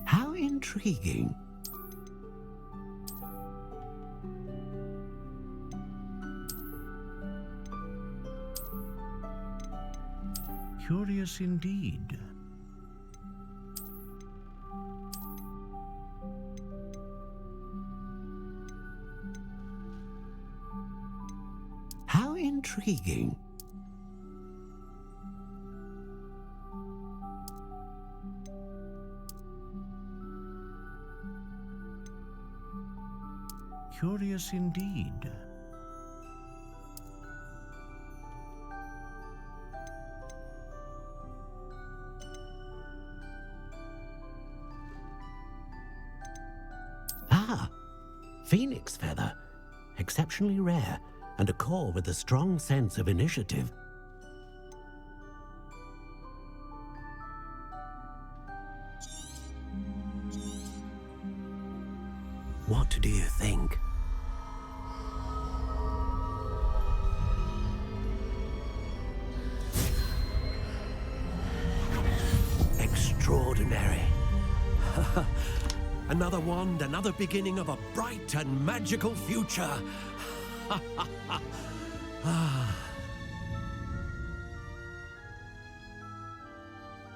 How intriguing. Curious indeed. How intriguing. Curious indeed. Phoenix feather. Exceptionally rare, and a core with a strong sense of initiative. What do you think? Extraordinary. Another wand, another beginning of a bright and magical future.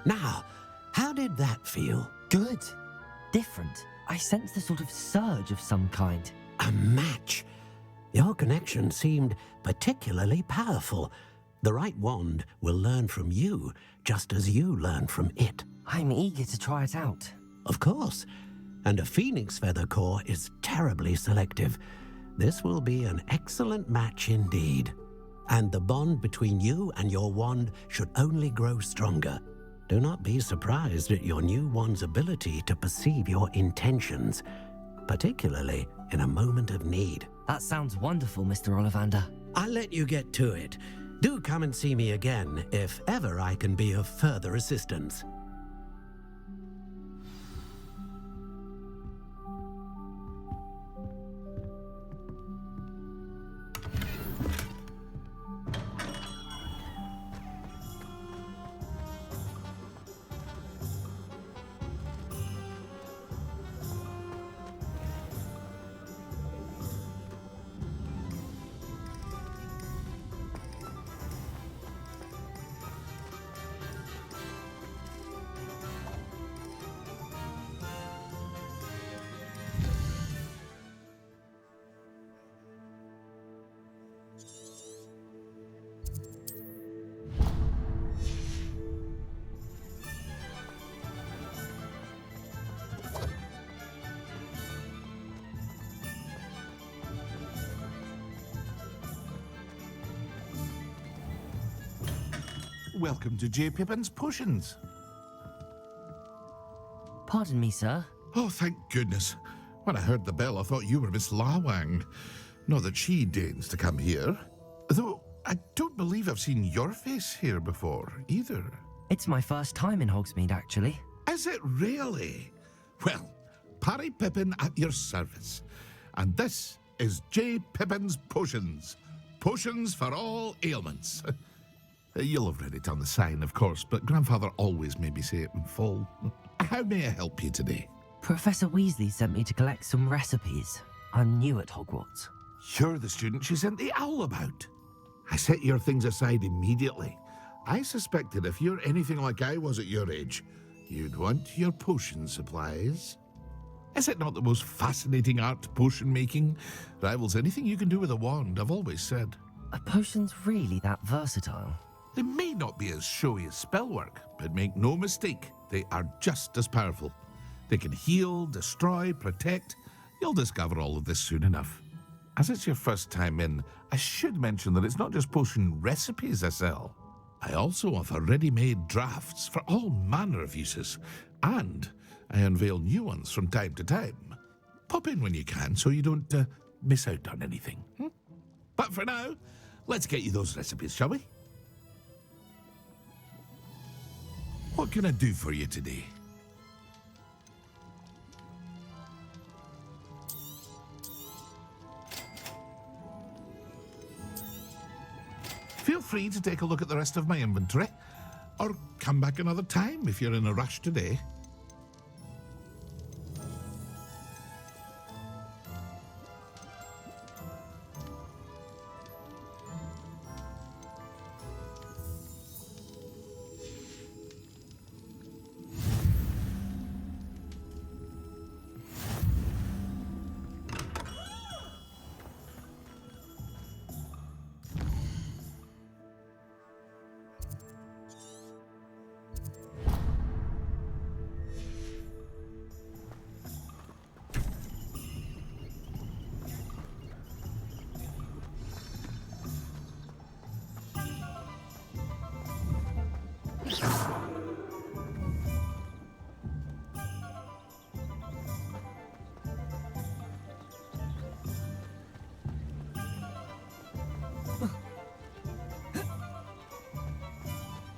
Now, how did that feel? Good. Different. I sensed a sort of surge of some kind. A match. Your connection seemed particularly powerful. The right wand will learn from you, just as you learn from it. I'm eager to try it out. Of course. And a phoenix feather core is terribly selective. This will be an excellent match indeed. And the bond between you and your wand should only grow stronger. Do not be surprised at your new wand's ability to perceive your intentions, particularly in a moment of need. That sounds wonderful, Mr. Ollivander. I'll let you get to it. Do come and see me again if ever I can be of further assistance. welcome to J. Pippin's Potions. Pardon me, sir. Oh, thank goodness. When I heard the bell, I thought you were Miss Lawang. Not that she deigns to come here. Though, I don't believe I've seen your face here before, either. It's my first time in Hogsmeade, actually. Is it really? Well, Parry Pippin at your service. And this is J. Pippin's Potions. Potions for all ailments. You'll have read it on the sign, of course, but Grandfather always made me say it in full. How may I help you today? Professor Weasley sent me to collect some recipes. I'm new at Hogwarts. You're the student she sent the owl about. I set your things aside immediately. I suspected if you're anything like I was at your age, you'd want your potion supplies. Is it not the most fascinating art, potion making? Rivals anything you can do with a wand, I've always said. Are potions really that versatile? They may not be as showy as spellwork, but make no mistake, they are just as powerful. They can heal, destroy, protect. You'll discover all of this soon enough. As it's your first time in, I should mention that it's not just potion recipes I sell. I also offer ready-made drafts for all manner of uses, and I unveil new ones from time to time. Pop in when you can so you don't miss out on anything. But for now, let's get you those recipes, shall we? What can I do for you today? Feel free to take a look at the rest of my inventory, or come back another time if you're in a rush today.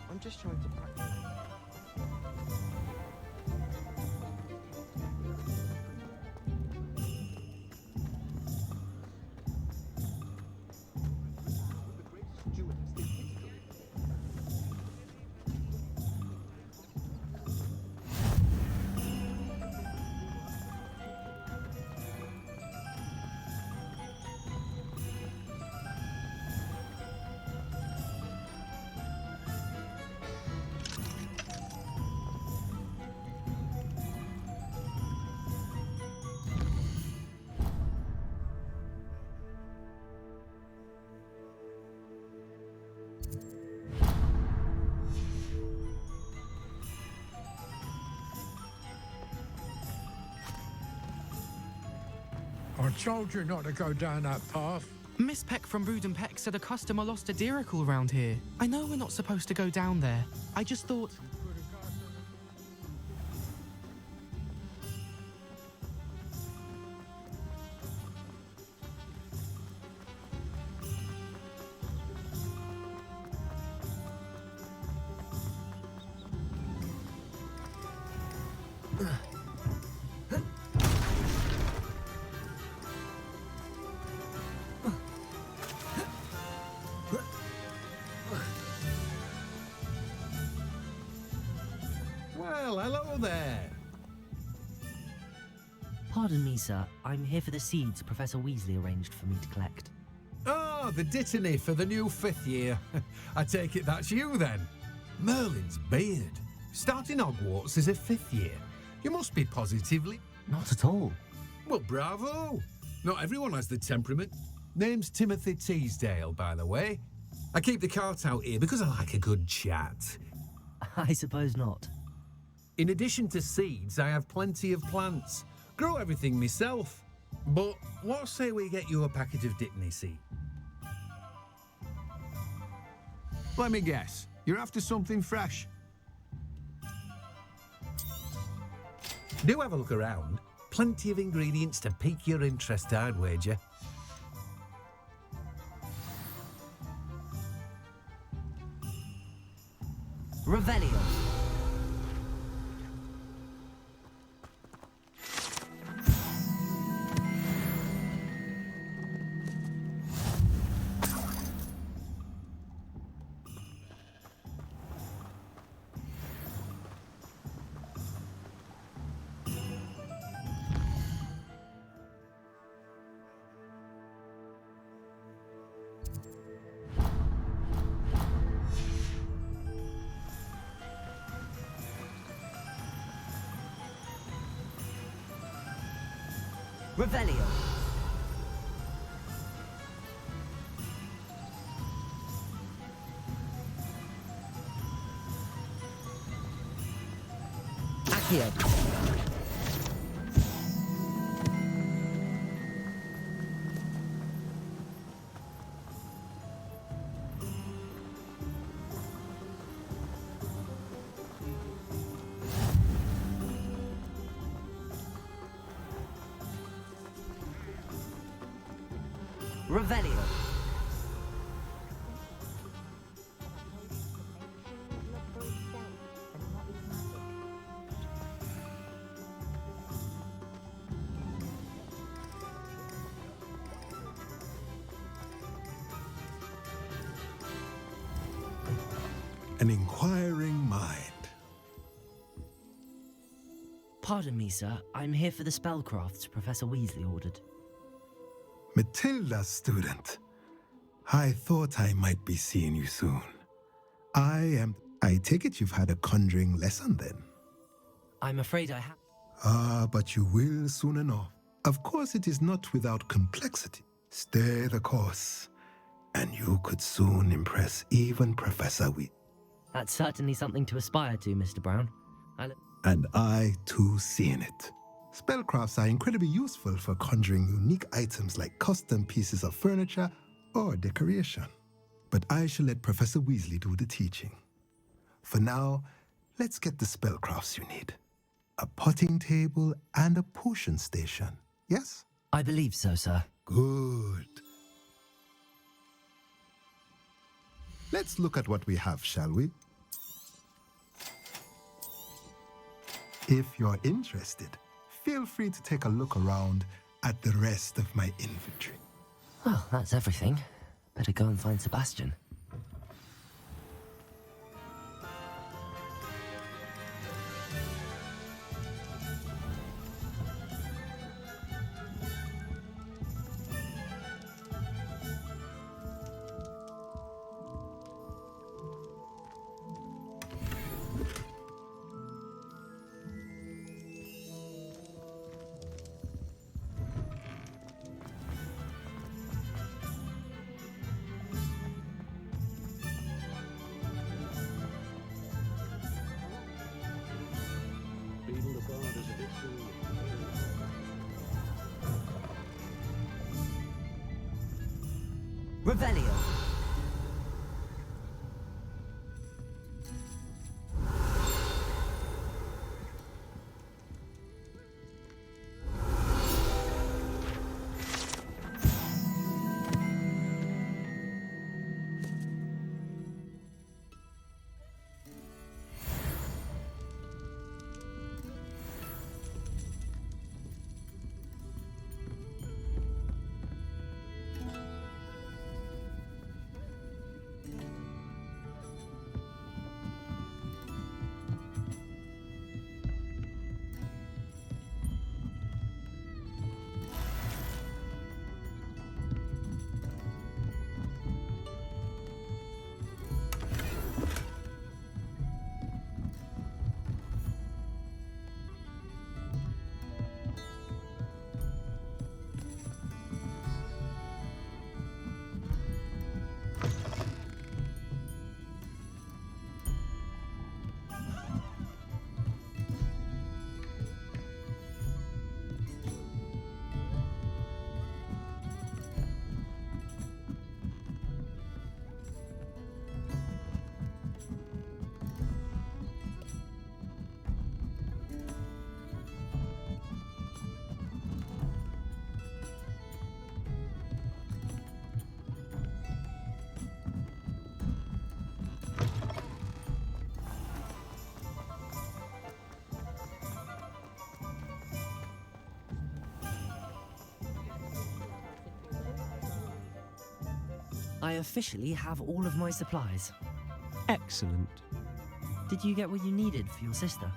I'm just trying to practice. I told you not to go down that path. Miss Peck from Brood and Peck said a customer lost a deeracle around here. I know we're not supposed to go down there. I just thought... Well, hello there. Pardon me, sir. I'm here for the seeds Professor Weasley arranged for me to collect. Oh, the dittany for the new 5th year. I take it that's you then. Merlin's beard. Starting Hogwarts as a 5th year. You must be positively... Not at all. Well, bravo. Not everyone has the temperament. Name's Timothy Teasdale, by the way. I keep the cart out here because I like a good chat. I suppose not. In addition to seeds, I have plenty of plants. Grow everything myself. But what say we get you a packet of dittany seed? Let me guess. You're after something fresh. Do have a look around. Plenty of ingredients to pique your interest, I'd wager. Revelio. Revelio. Accio. Revelio. An inquiring mind. Pardon me, sir. I'm here for the spellcrafts Professor Weasley ordered. Matilda's student. I thought I might be seeing you soon. I take it you've had a conjuring lesson then? I'm afraid I have. Ah, but you will soon enough. Of course, it is not without complexity. Stay the course, and you could soon impress even Professor Weasley. That's certainly something to aspire to, Mr. Brown. And I, too, seen it. Spellcrafts are incredibly useful for conjuring unique items like custom pieces of furniture or decoration. But I shall let Professor Weasley do the teaching. For now, let's get the spellcrafts you need. A potting table and a potion station, yes? I believe so, sir. Good. Let's look at what we have, shall we? If you're interested, feel free to take a look around at the rest of my inventory. Well, that's everything. Better go and find Sebastian. Revelio. I officially have all of my supplies. Excellent. Did you get what you needed for your sister?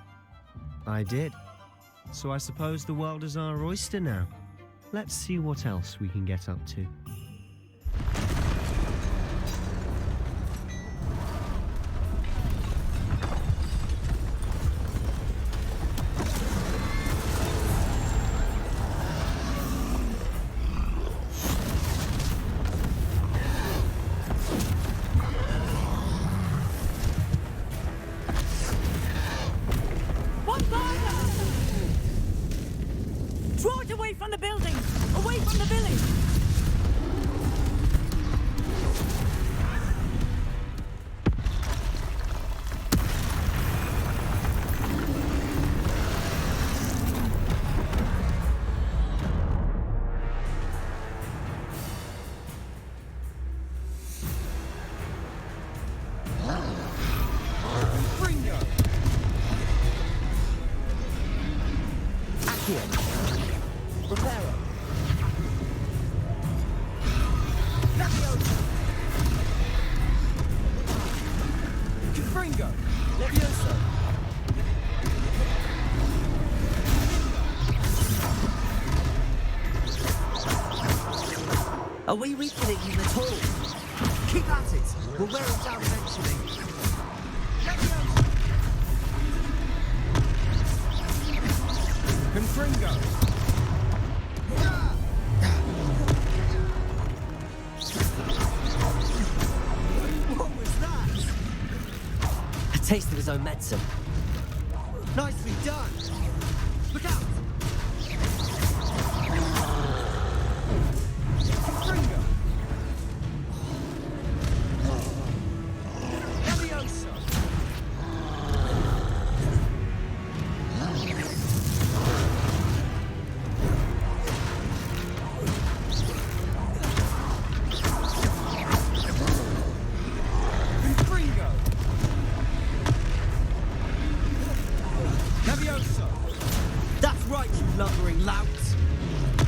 I did. So I suppose the world is our oyster now. Let's see what else we can get up to. Draw it away from the building! Away from the village! Ringo! Accio! Reparo! Leviosa! Confringo! Leviosa! Are we refilling him at all? Keep at it! We'll wear him down eventually. Confringo! What was that? A taste of his own medicine. Nicely done! Look out! Confringo! Leviosa! Confringo! Leviosa! That's right, you lumbering lout!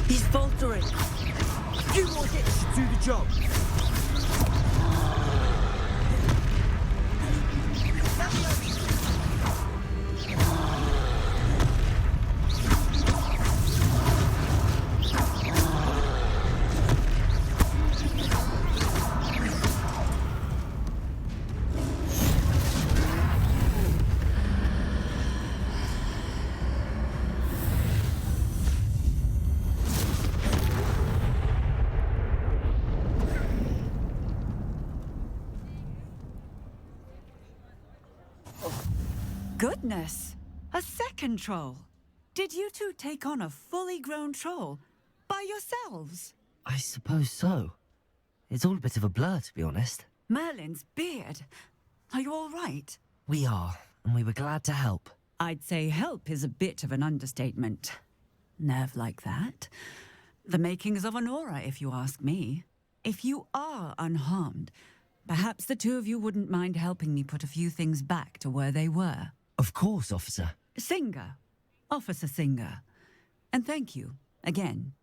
He's faltering! A few more hits should do the job! Goodness! A second troll! Did you two take on a fully grown troll by yourselves? I suppose so. It's all a bit of a blur, to be honest. Merlin's beard. Are you all right? We are, and we were glad to help. I'd say help is a bit of an understatement. Nerve like that. The makings of an aura, if you ask me. If you are unharmed, perhaps the two of you wouldn't mind helping me put a few things back to where they were. Of course, officer. Singer. Officer Singer. And thank you, again.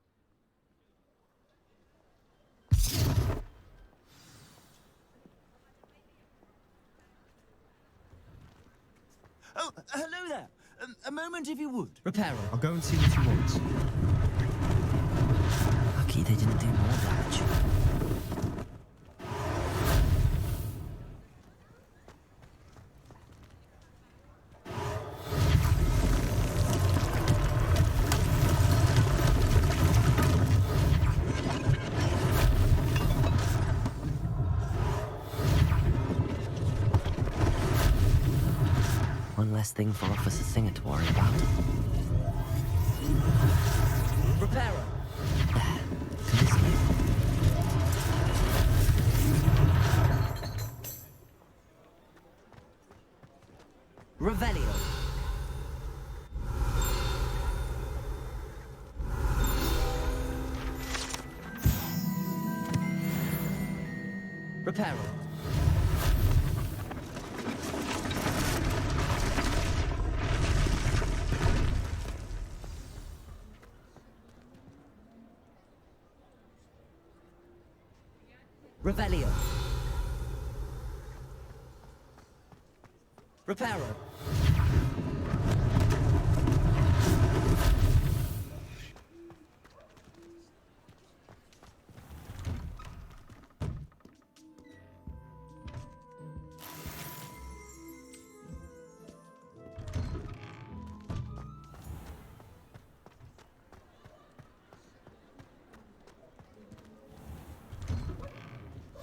Oh, hello there. A moment if you would. Reparo. I'll go and see what you want. Lucky they didn't do more damage. One less thing for Officer Singer to worry about. Reparo! There. Continue. Revelio. Reparo. Revelio. Reparo.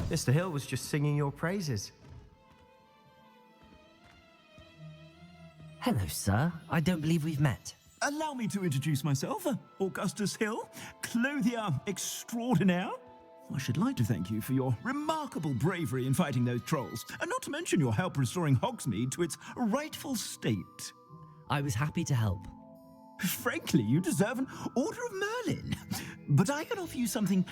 Mr. Hill was just singing your praises. Hello, sir. I don't believe we've met. Allow me to introduce myself, Augustus Hill, clothier extraordinaire. I should like to thank you for your remarkable bravery in fighting those trolls, and not to mention your help restoring Hogsmeade to its rightful state. I was happy to help. Frankly, you deserve an Order of Merlin. But I can offer you something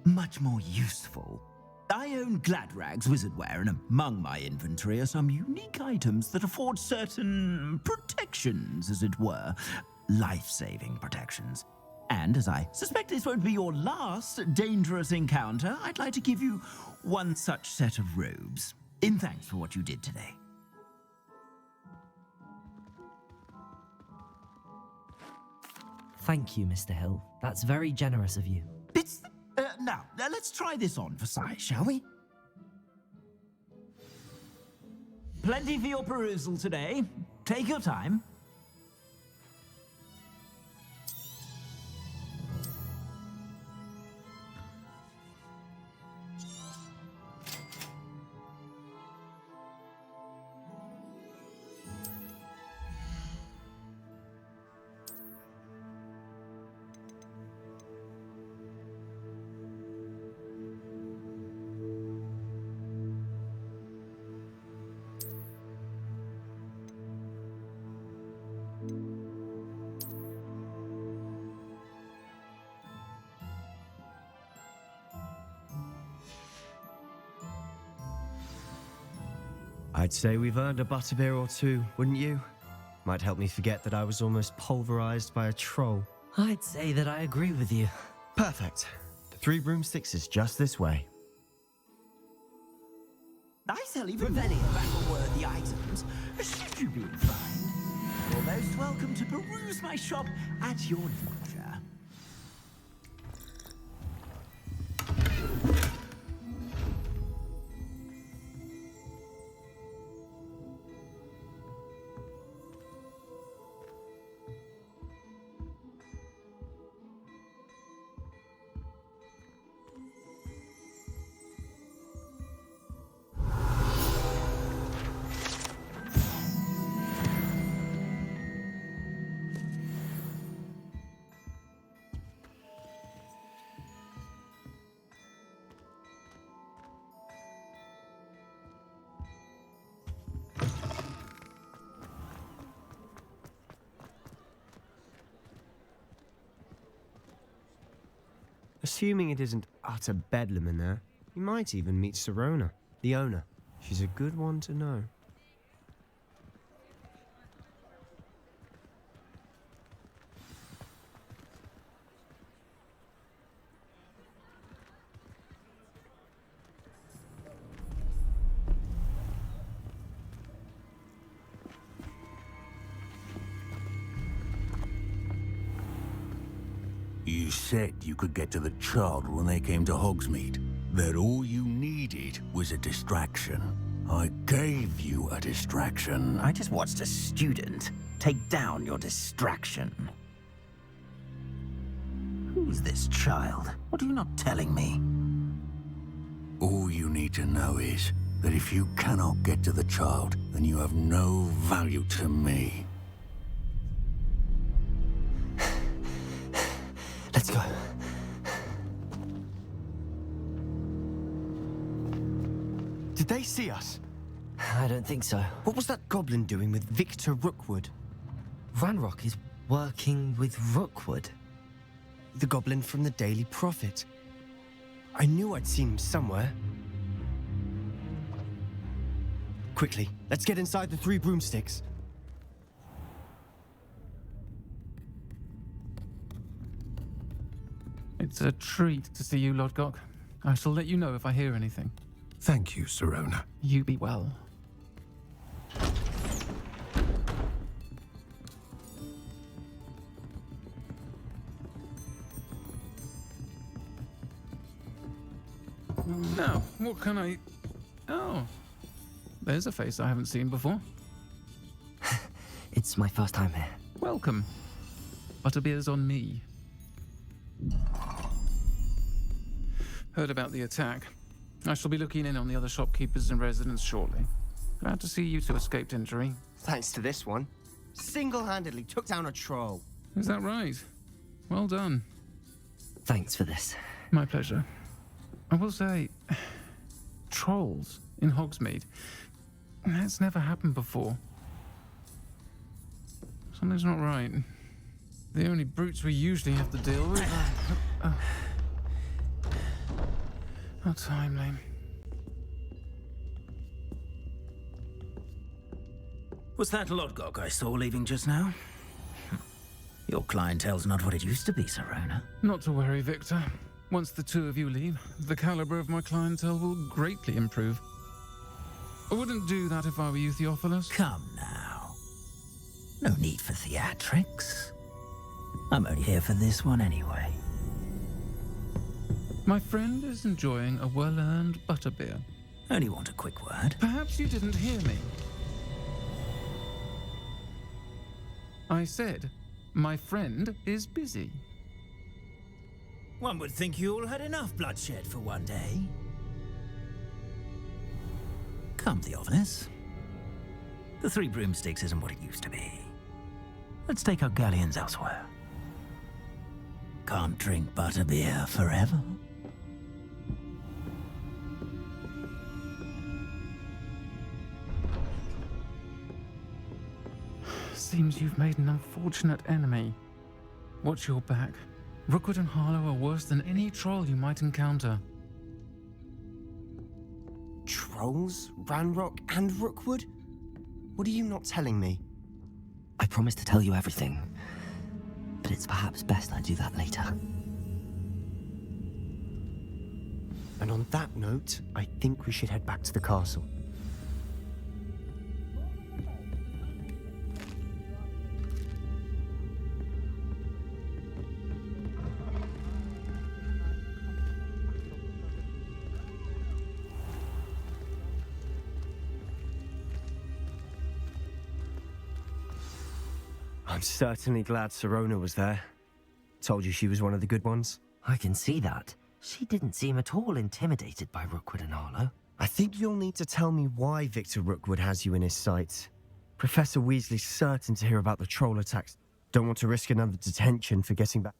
much more useful. I own Gladrag's wizardware, and among my inventory are some unique items that afford certain protections, as it were. Life-saving protections. And as I suspect this won't be your last dangerous encounter, I'd like to give you one such set of robes, in thanks for what you did today. Thank you, Mr. Hill. That's very generous of you. Now, let's try this on for size, shall we? Plenty for your perusal today. Take your time. I'd say we've earned a butterbeer or two, wouldn't you? Might help me forget that I was almost pulverized by a troll. I'd say that I agree with you. Perfect. The Three Broomsticks is just this way. I sell even more battle-worthy items, should you be inclined. You're most welcome to peruse my shop at your leisure. Assuming it isn't utter bedlam in there, you might even meet Serona, the owner. She's a good one to know. You said you could get to the child when they came to Hogsmeade. That all you needed was a distraction. I gave you a distraction. I just watched a student take down your distraction. Who's this child? What are you not telling me? All you need to know is that if you cannot get to the child, then you have no value to me. Let's go. Did they see us? I don't think so. What was that goblin doing with Victor Rookwood? Ranrock is working with Rookwood. The goblin from the Daily Prophet. I knew I'd seen him somewhere. Quickly, let's get inside the Three Broomsticks. It's a treat to see you, Lodgok. I shall let you know if I hear anything. Thank you, Sirona. You be well. Now, what can I... Oh, there's a face I haven't seen before. It's my first time here. Welcome. Butterbeer's on me. Heard about the attack. I shall be looking in on the other shopkeepers and residents shortly. Glad to see you two escaped injury. Thanks to this one. Single-handedly took down a troll. Is that right? Well done. Thanks for this. My pleasure. I will say, trolls in Hogsmeade. That's never happened before. Something's not right. The only brutes we usually have to deal with. How timely. Was that Lodgok I saw leaving just now? Your clientele's not what it used to be, Sirona. Not to worry, Victor. Once the two of you leave, the caliber of my clientele will greatly improve. I wouldn't do that if I were you, Theophilus. Come now. No need for theatrics. I'm only here for this one anyway. My friend is enjoying a well-earned butterbeer. Only want a quick word. Perhaps you didn't hear me. I said, my friend is busy. One would think you all had enough bloodshed for one day. Come, Theophilus. The Three Broomsticks isn't what it used to be. Let's take our galleons elsewhere. Can't drink butterbeer forever. Seems you've made an unfortunate enemy. Watch your back. Rookwood and Harlow are worse than any troll you might encounter. Trolls? Ranrock and Rookwood? What are you not telling me? I promised to tell you everything, but it's perhaps best I do that later. And on that note, I think we should head back to the castle. I'm certainly glad Sirona was there. Told you she was one of the good ones. I can see that. She didn't seem at all intimidated by Rookwood and Harlow. I think you'll need to tell me why Victor Rookwood has you in his sights. Professor Weasley's certain to hear about the troll attacks. Don't want to risk another detention for getting back.